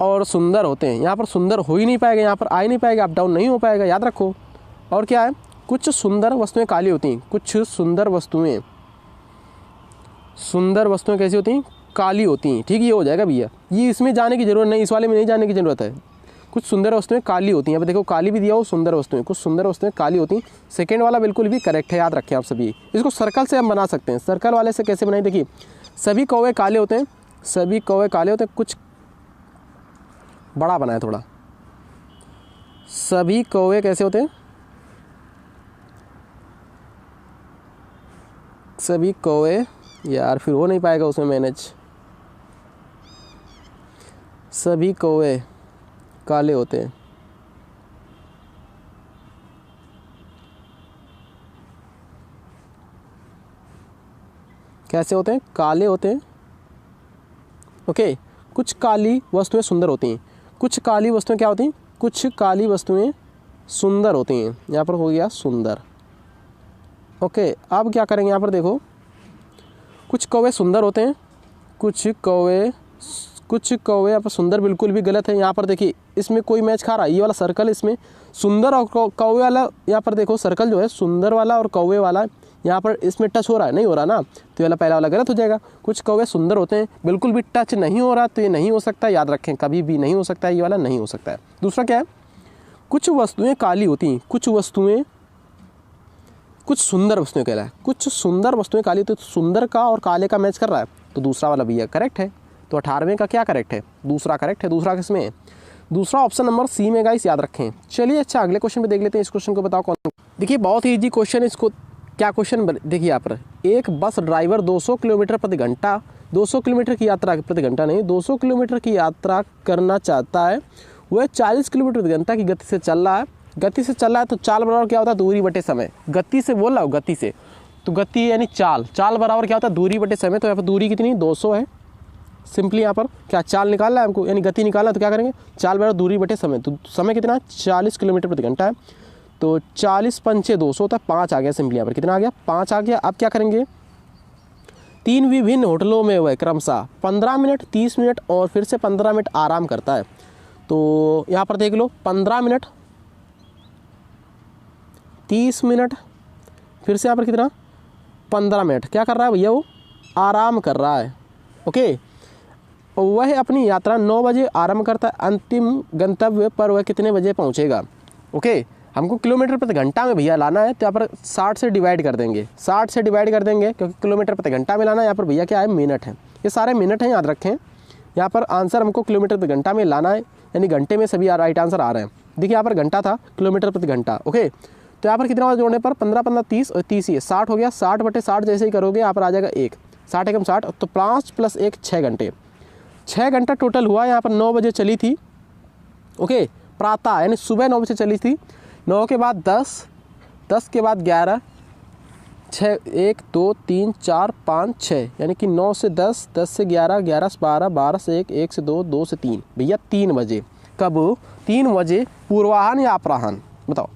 और सुंदर होते हैं, यहाँ पर सुंदर हो ही नहीं पाएगा, यहाँ पर आ ही नहीं पाएगा, अप डाउन नहीं हो पाएगा, याद रखो। और क्या है, कुछ सुंदर वस्तुएं काली होती हैं, कुछ सुंदर वस्तुएं कैसी होती हैं, काली होती हैं। ठीक, ये हो जाएगा भैया, ये इसमें जाने की जरूरत नहीं, इस वाले में नहीं जाने की जरूरत है। कुछ सुंदर वस्तुएं काली होती हैं, यहाँ पे देखो काली भी दिया हो, सुंदर वस्तुएं, कुछ सुंदर वस्तुएं काली होती हैं। सेकेंड वाला बिल्कुल भी करेक्ट है, याद रखें आप सभी। इसको सर्कल से हम बना सकते हैं, सर्कल वाले से कैसे बनाए, देखिए सभी कौवे काले होते हैं, सभी कौवे काले होते हैं, कुछ बड़ा बनाए थोड़ा, सभी कौवे कैसे होते हैं, सभी कौवे, यार फिर हो नहीं पाएगा उसमें मैनेज, सभी कौवे काले होते हैं। कैसे होते हैं, काले होते हैं। ओके, कुछ काली वस्तुएं सुंदर होती हैं, कुछ काली वस्तुएं क्या होती हैं, कुछ काली वस्तुएं सुंदर होती हैं। यहाँ पर हो गया सुंदर। ओके, अब क्या करेंगे, यहाँ पर देखो कुछ कौवे सुंदर होते हैं, कुछ कौवे यहाँ पर सुंदर बिल्कुल भी गलत है। यहाँ पर देखिए इसमें कोई मैच खा रहा है, ये वाला सर्कल इसमें सुंदर और कौवे वाला, यहाँ पर देखो सर्कल जो है सुंदर वाला और कौवे वाला यहाँ पर इसमें टच हो रहा है, नहीं हो रहा ना, तो ये वाला पहला वाला गलत हो जाएगा। कुछ कौवे सुंदर होते हैं, बिल्कुल भी टच नहीं हो रहा, तो ये नहीं हो सकता, याद रखें, कभी भी नहीं हो सकता है, ये वाला नहीं हो सकता है। दूसरा क्या है, कुछ वस्तुएं काली होती हैं, कुछ सुंदर वस्तुएं कह रहा है, कुछ सुंदर वस्तुएं काली, तो सुंदर का और काले का मैच कर रहा है, तो दूसरा वाला भैया करेक्ट है। तो 18वें का क्या करेक्ट है, दूसरा करेक्ट है। दूसरा किसमें है, दूसरा ऑप्शन नंबर सी में, गाइस याद रखें। चलिए अच्छा अगले क्वेश्चन पे देख लेते हैं, इस क्वेश्चन को बताओ कौन। देखिए बहुत ही इजी क्वेश्चन है, इसको क्या क्वेश्चन देखिए यहाँ पर, एक बस ड्राइवर 200 किलोमीटर प्रति घंटा 200 किलोमीटर की यात्रा प्रति घंटा नहीं 200 किलोमीटर की यात्रा करना चाहता है, वह 40 किलोमीटर प्रति घंटा की गति से चल रहा है। गति से चल रहा है तो चाल बराबर क्या होता है, दूरी बटे समय। गति से बोल रहा हूँ, गति से, तो गति यानी चाल, चाल बराबर क्या होता है, दूरी बटे समय। तो यहाँ पर दूरी कितनी 200 है, सिंपली यहाँ पर क्या चाल निकालना है हमको, यानी गति निकालना है, तो क्या करेंगे, चाल बराबर दूरी बटे समय। तो समय कितना 40 किलोमीटर प्रति घंटा है, तो 40 पंचे 200 होता है, 5 आ गया। सिंपली यहाँ पर कितना आ गया, 5 आ गया। अब क्या करेंगे, 3 विभिन्न होटलों में वह क्रमशः 15 मिनट 30 मिनट और फिर से 15 मिनट आराम करता है। तो यहाँ पर देख लो 15 मिनट 30 मिनट फिर से यहाँ पर कितना 15 मिनट क्या कर रहा है भैया, वो आराम कर रहा है। ओके, वह अपनी यात्रा 9 बजे आरंभ करता है, अंतिम गंतव्य पर वह कितने बजे पहुंचेगा। ओके, हमको किलोमीटर प्रति घंटा में भैया लाना है, तो यहाँ पर 60 से डिवाइड कर देंगे, 60 से डिवाइड कर देंगे, क्योंकि किलोमीटर प्रति घंटा में लाना है। यहाँ पर भैया क्या है, मिनट है, ये सारे मिनट हैं, याद रखें। यहाँ पर आंसर हमको किलोमीटर प्रति घंटा में लाना है, यानी घंटे में सभी राइट आंसर आ रहे हैं। देखिए यहाँ पर घंटा था, किलोमीटर प्रति घंटा। ओके, तो यहाँ पर कितना होगा जोड़ने पर 15 15 30 और 30 ही है, 60 हो गया। 60 बटे 60 जैसे ही करोगे यहाँ पर आ जाएगा 1, 60 एकम 60, तो 5 + 1 6 घंटे, 6 घंटा टोटल हुआ। यहाँ पर 9 बजे चली थी। ओके, प्रातः यानी सुबह 9 बजे चली थी, 9 के बाद 10, 10 के बाद 11, 6 1 2 3 4 5 6, यानी कि 9 से 10, 10 से 11, 11 से 12, 12 से 1, 1 से 2, 2 से 3, भैया 3 बजे। कब 3 बजे, पूर्वाह्न या अपराह्न, बताओ।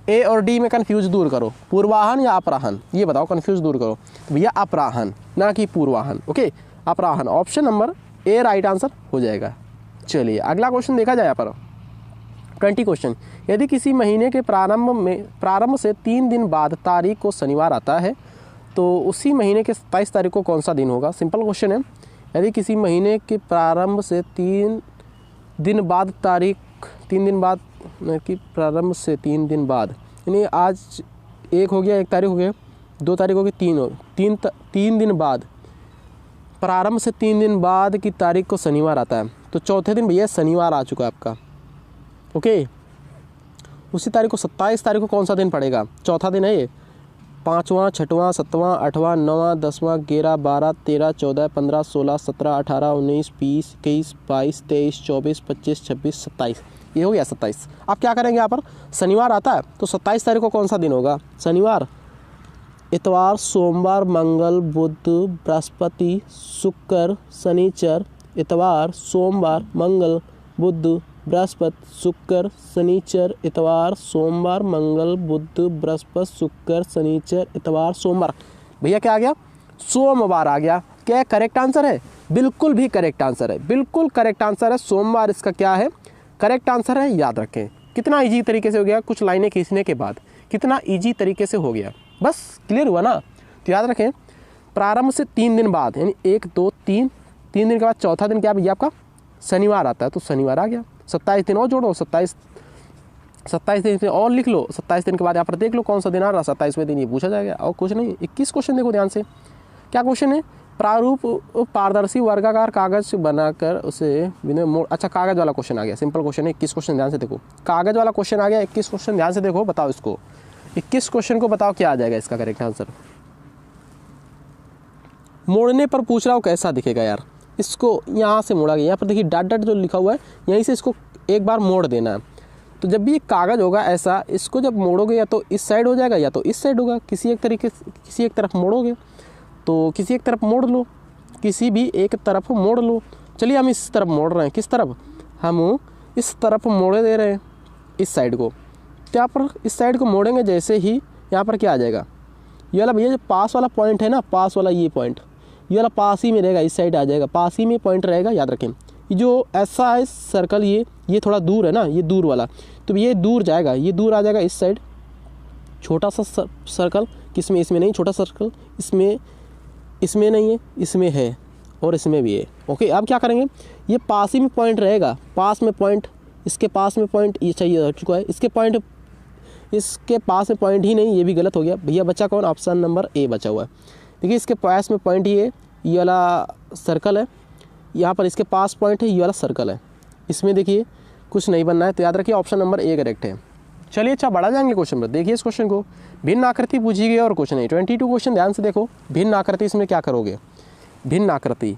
ए और डी में कन्फ्यूज दूर करो, पूर्वाह्न या अपराह्न, ये बताओ, कन्फ्यूज दूर करो। तो भैया अपराह्न, ना कि पूर्वाह्न। ओके, अपराह्न, option number A right answer हो जाएगा। चलिए अगला क्वेश्चन देखा जाए यहाँ पर 20 क्वेश्चन। यदि किसी महीने के प्रारंभ से 3 दिन बाद तारीख को शनिवार आता है, तो उसी महीने के 27 तारीख को कौन सा दिन होगा। सिंपल क्वेश्चन है। यदि किसी महीने के प्रारंभ से 3 दिन बाद तारीख, 3 दिन बाद कि प्रारंभ से 3 दिन बाद, यानी आज 1 हो गया, 1 तारीख हो गया, 2 तारीख हो गई, 3 हो, 3 दिन बाद, प्रारंभ से 3 दिन बाद की तारीख को शनिवार आता है, तो चौथे दिन भैया शनिवार आ चुका है आपका। ओके, उसी तारीख को 27 तारीख को कौन सा दिन पड़ेगा, चौथा दिन है ये। 5वां 6वां 7वां 8वां 9वां 10वां 11 12 13 14 15 16 17 18 19 20 21 22 23 24 25 26 27, ये हो गया 27। अब क्या करेंगे, यहाँ पर शनिवार आता है तो 27 तारीख को कौन सा दिन होगा, शनिवार, इतवार, सोमवार, मंगल, बुध, बृहस्पति, शुक्र, शनिचर, इतवार, सोमवार, मंगल, बुध, बृहस्पति, शुक्र, शनिचर, इतवार, सोमवार, मंगल, बुध, बृहस्पति, शुक्र, शनिचर, इतवार, सोमवार। भैया क्या आ गया, सोमवार आ गया। क्या करेक्ट आंसर है, बिल्कुल भी करेक्ट आंसर है, बिल्कुल करेक्ट आंसर है, सोमवार इसका क्या है, करेक्ट आंसर है। याद रखें कितना इजी तरीके से हो गया, कुछ लाइनें खींचने के बाद कितना इजी तरीके से हो गया, बस क्लियर हुआ ना। तो याद रखें प्रारंभ से 3 दिन बाद, यानी 1 2 3 दिन के बाद चौथा दिन क्या भैया आपका शनिवार आता है, तो शनिवार आ गया। 27 दिन और जोड़ो, 27 दिन से और लिख लो, 27 दिन के बाद यहाँ पर देख लो कौन सा दिन आ रहा, 27वें दिन ये पूछा जाएगा। और कुछ नहीं, 21 क्वेश्चन देखो ध्यान से, क्या क्वेश्चन है, प्रारूप पारदर्शी वर्गाकार कागज बनाकर उसे बिना मोड़, अच्छा कागज वाला क्वेश्चन आ गया, सिंपल क्वेश्चन है। 21 क्वेश्चन ध्यान से देखो, कागज वाला क्वेश्चन आ गया, 21 क्वेश्चन ध्यान से देखो, बताओ इसको 21 क्वेश्चन को बताओ क्या आ जाएगा इसका करेक्ट आंसर। मोड़ने पर पूछ रहा हूँ कैसा दिखेगा यार, इसको यहाँ से मोड़ा गया, यहाँ पर देखिए डॉट डॉट जो लिखा हुआ है यहीं से इसको एक बार मोड़ देना है। तो जब भी ये कागज़ होगा ऐसा, इसको जब मोड़ोगे या तो इस साइड हो जाएगा या तो इस साइड होगा, किसी एक तरफ मोड़ोगे तो किसी एक तरफ मोड़ लो, किसी भी एक तरफ मोड़ लो। चलिए हम इस तरफ मोड़ रहे हैं, किस तरफ, हम इस तरफ मोड़े दे रहे हैं इस साइड को। तो यहाँ पर इस साइड को मोड़ेंगे जैसे ही, यहाँ पर क्या आ जाएगा, ये वाला भैया जो पास वाला पॉइंट है ना, पास वाला ये पॉइंट, ये वाला पास ही में रहेगा, इस साइड आ जाएगा, पास ही में पॉइंट रहेगा। याद रखें ये जो ऐसा है सर्कल, ये थोड़ा दूर है ना, ये दूर वाला, तो ये दूर जाएगा, ये दूर आ जाएगा इस साइड। छोटा सा सर्कल किसमें, इसमें नहीं, छोटा सर्कल इसमें नहीं है, इसमें है और इसमें भी है। ओके, अब क्या करेंगे, ये पास ही में पॉइंट रहेगा, पास में पॉइंट, इसके पास में पॉइंट, ये चाहिए चुका है, इसके पास में पॉइंट ही नहीं, ये भी गलत हो गया भैया। बचा कौन, ऑप्शन नंबर ए बचा हुआ है। देखिए इसके पास में पॉइंट ये वाला सर्कल है, यहाँ पर इसके पास पॉइंट है, ये वाला सर्कल है, इसमें देखिए कुछ नहीं बनना है। तो याद रखिए ऑप्शन नंबर ए करेक्ट है। चलिए अच्छा बढ़ा जाएंगे क्वेश्चन पर, देखिए इस क्वेश्चन को, भिन्न आकृति पूछी गई और कुछ नहीं। 22 क्वेश्चन ध्यान से देखो, भिन्न आकृति, इसमें क्या करोगे, भिन्न आकृति,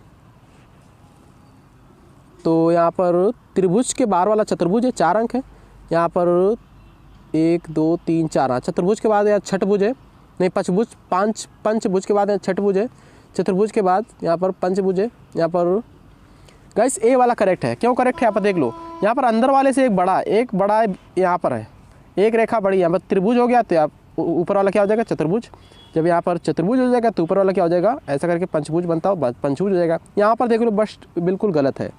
तो यहाँ पर त्रिभुज के बाहर वाला चतुर्भुज है, 4 अंक है, यहाँ पर 1 2 3 4, चतुर्भुज के बाद यहाँ छठभुज है, नहीं पंचभुज, पंचभुज के बाद यहाँ छठभुज है, चतुर्भुज के बाद यहाँ पर पंचभुज है। यहाँ पर गाइस ए वाला करेक्ट है, क्यों करेक्ट है यहाँ पर देख लो, यहाँ पर अंदर वाले से एक बड़ा यहाँ पर है, एक रेखा बड़ी, यहाँ पर त्रिभुज हो गया, तो आप ऊपर वाला क्या हो जाएगा, चतुर्भुज। जब यहाँ पर चतुर्भुज हो जाएगा तो ऊपर वाला क्या हो जाएगा, ऐसा करके पंचभुज बनता हो, पंचभुज हो जाएगा। यहाँ पर देख लो बस बिल्कुल गलत है,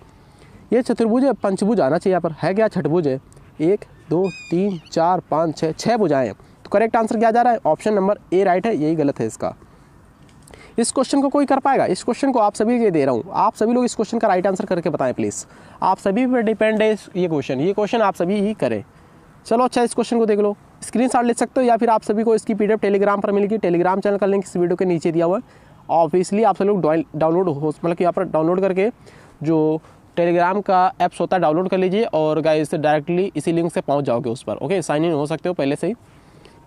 ये चतुर्भुज है, पंचभुज आना चाहिए, यहाँ पर है क्या, छठभुज है, 1 2 3 4 5 6 भुजाएं हैं। तो करेक्ट आंसर क्या जा रहा है, ऑप्शन नंबर ए राइट है, यही गलत है इसका। इस क्वेश्चन को कोई कर पाएगा, इस क्वेश्चन को आप सभी के दे रहा हूँ, आप सभी लोग इस क्वेश्चन का राइट आंसर करके बताएं प्लीज़, आप सभी पर डिपेंड है ये क्वेश्चन आप सभी ही करें। चलो अच्छा इस क्वेश्चन को देख लो, स्क्रीनशॉट ले सकते हो या फिर आप सभी को इसकी पीडीएफ टेलीग्राम पर मिलेगी, टेलीग्राम चैनल का लिंक इस वीडियो के नीचे दिया हुआ है। ऑब्वियसली आप सब लोग डाउनलोड हो, मतलब कि यहाँ पर डाउनलोड करके जो टेलीग्राम का ऐप्स होता है डाउनलोड कर लीजिए और गाइस डायरेक्टली इसी लिंक से पहुँच जाओगे उस पर। ओके, साइन इन हो सकते हो पहले से ही।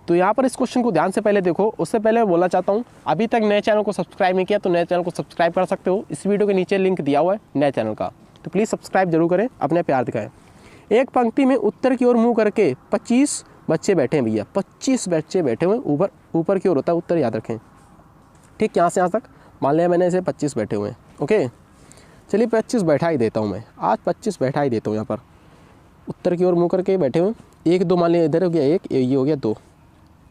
तो यहाँ पर इस क्वेश्चन को ध्यान से पहले देखो, उससे पहले मैं बोलना चाहता हूँ, अभी तक नए चैनल को सब्सक्राइब नहीं किया तो नए चैनल को सब्सक्राइब कर सकते हो, इस वीडियो के नीचे लिंक दिया हुआ है नए चैनल का, तो प्लीज़ सब्सक्राइब जरूर करें, अपने प्यार दिखाएं। एक पंक्ति में उत्तर की ओर मुँह करके 25 बच्चे बैठे हैं भैया, 25 बच्चे बैठे हुए, ऊपर की ओर होता है उत्तर, याद रखें। ठीक, यहाँ से यहाँ तक मान लिया मैंने इसे 25 बैठे हुए हैं। ओके, चलिए 25 बैठा ही देता हूँ मैं, आज 25 बैठा ही देता हूँ। यहाँ पर उत्तर की ओर मुँह करके बैठे हुए, 1 2 मान लिया, इधर हो गया 1, ये हो गया 2,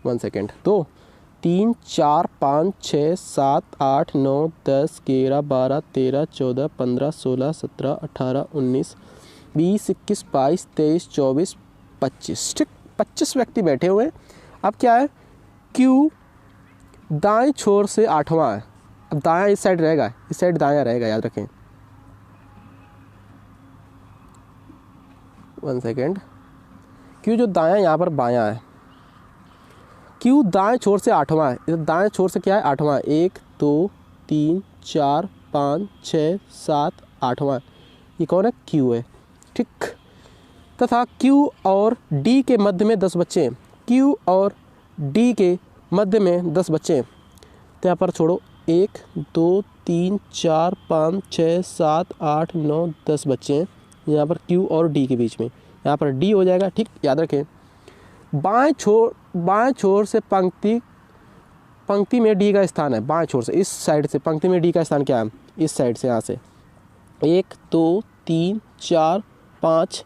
1 सेकेंड, 2 3 4 5 6 7 8 9 10 11 12 13 14 15 16 17 18 19 20 21 22 23 24 25। ठीक, 25 व्यक्ति बैठे हुए हैं। अब क्या है, क्यू दाएं छोर से 8वां है, अब दायां इस साइड रहेगा, इस साइड दायां रहेगा, याद रखें। 1 सेकेंड, क्यू जो दायां यहाँ पर बायां है, क्यू दाएं छोर से 8वां है, इधर दाएं छोर से क्या है 8वां, 1 2 3 4 5 6 7 8वां, ये कौन है, क्यू है। ठीक, तथा क्यू और डी के मध्य में 10 बच्चे हैं, क्यू और डी के मध्य में 10 बच्चे हैं। तो यहाँ पर छोड़ो, 1 2 3 4 5 6 7 8 9 10 बच्चे हैं यहाँ पर क्यू और डी के बीच में। यहाँ पर डी हो जाएगा। ठीक, याद रखें। बाएं छोर से पंक्ति में डी का स्थान है। बाएं छोर से, इस साइड से पंक्ति में डी का स्थान क्या है? इस साइड से, यहाँ से 1 2 3 4 5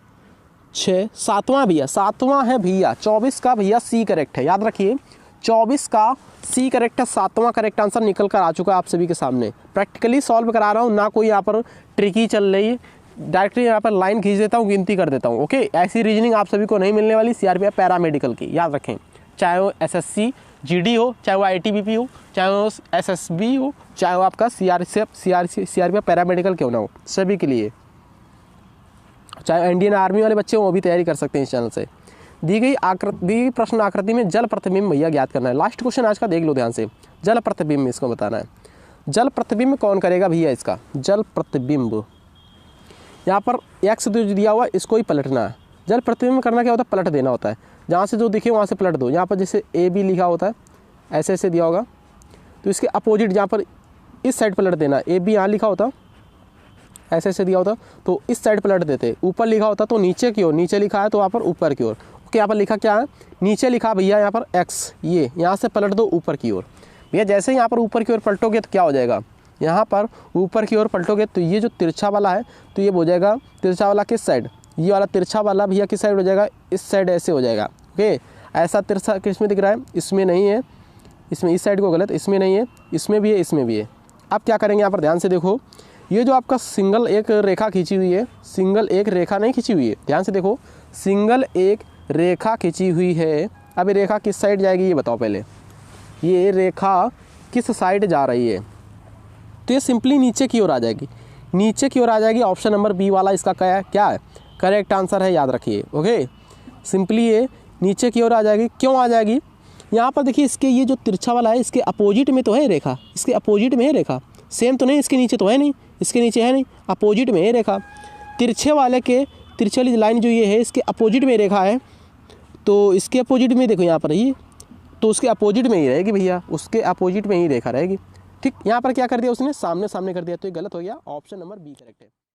6 7वां भैया, 7वां है भैया। 24 का भैया सी करेक्ट है, याद रखिए 24 का सी करेक्ट है। 7वां करेक्ट आंसर निकल कर आ चुका है आप सभी के सामने। प्रैक्टिकली सॉल्व करा रहा हूँ, ना कोई यहाँ पर ट्रिकी चल रही है। डायरेक्टली यहाँ पर लाइन खींच देता हूँ, गिनती कर देता हूँ। ओके, ऐसी रीजनिंग आप सभी को नहीं मिलने वाली सीआरपीएफ पैरामेडिकल की, याद रखें। चाहे वो एसएससी जीडी हो, चाहे वो आईटीबीपी हो, चाहे वो एसएसबी हो, चाहे वो आपका सीआरपीएफ पैरामेडिकल क्यों ना हो, सभी के लिए। चाहे इंडियन आर्मी वाले बच्चे हो, वो भी तैयारी कर सकते हैं इस चैनल से। दी गई प्रश्न आकृति में जल प्रतिबिंब भैया ज्ञात करना है। लास्ट क्वेश्चन आज का देख लो ध्यान से। जल प्रतिबिंब इसको बताना है। जल प्रतिबिंब कौन करेगा भैया? इसका जल प्रतिबिंब यहाँ पर एक्स जो दिया हुआ इसको ही पलटना है। जल प्रतिबिंब करना क्या होता है? पलट देना होता है। जहाँ से जो दिखे वहाँ से पलट दो। यहाँ पर जैसे ए बी लिखा होता है, ऐसे ऐसे दिया होगा, तो इसके अपोजिट जहाँ पर इस साइड पलट देना। ए बी यहाँ लिखा होता, ऐसे ऐसे दिया होता तो इस साइड पलट देते। ऊपर लिखा होता तो नीचे की ओर, नीचे लिखा है तो यहाँ पर ऊपर की ओर। ओके, यहाँ पर लिखा क्या है? नीचे लिखा भैया यहाँ पर एक्स, ये यहाँ से पलट दो ऊपर की ओर। भैया जैसे ही यहाँ पर ऊपर की ओर पलटोगे तो क्या हो जाएगा? यहाँ पर ऊपर की ओर पलटोगे तो ये जो तिरछा वाला है तो ये हो जाएगा तिरछा वाला किस साइड? ये वाला तिरछा वाला भैया किस साइड हो जाएगा? इस साइड ऐसे हो जाएगा। ओके, ऐसा तिरछा किस में दिख रहा है? इसमें नहीं है, इसमें इस साइड को गलत, इसमें नहीं है, इसमें भी है, इसमें भी है। अब क्या करेंगे? यहाँ पर ध्यान से देखो, ये जो आपका सिंगल एक रेखा खींची हुई है, सिंगल एक रेखा नहीं खींची हुई है, ध्यान से देखो, सिंगल एक रेखा खींची हुई है। अब ये रेखा किस साइड जाएगी ये बताओ पहले। ये रेखा किस साइड जा रही है? तो ये सिंपली नीचे की ओर आ जाएगी, नीचे की ओर आ जाएगी। ऑप्शन नंबर बी वाला इसका क्या है? करेक्ट आंसर है, याद रखिए। ओके, सिंपली ये नीचे की ओर आ जाएगी। क्यों आ जाएगी? यहाँ पर देखिए, इसके ये जो तिरछा वाला है इसके अपोजिट में तो है रेखा, इसके अपोजिट में है रेखा। सेम तो नहीं, इसके नीचे तो है नहीं, इसके नीचे है नहीं, अपोजिट में है रेखा। तिरछे वाले के तिरछे वाली लाइन जो ये है इसके अपोजिट में रेखा है, तो इसके अपोजिट में देखो यहाँ पर ये, तो उसके अपोजिट में ही रहेगी भैया, उसके अपोजिट में ही रेखा रहेगी। ठीक, यहाँ पर क्या कर दिया उसने? सामने सामने कर दिया, तो ये गलत हो गया। ऑप्शन नंबर बी करेक्ट है।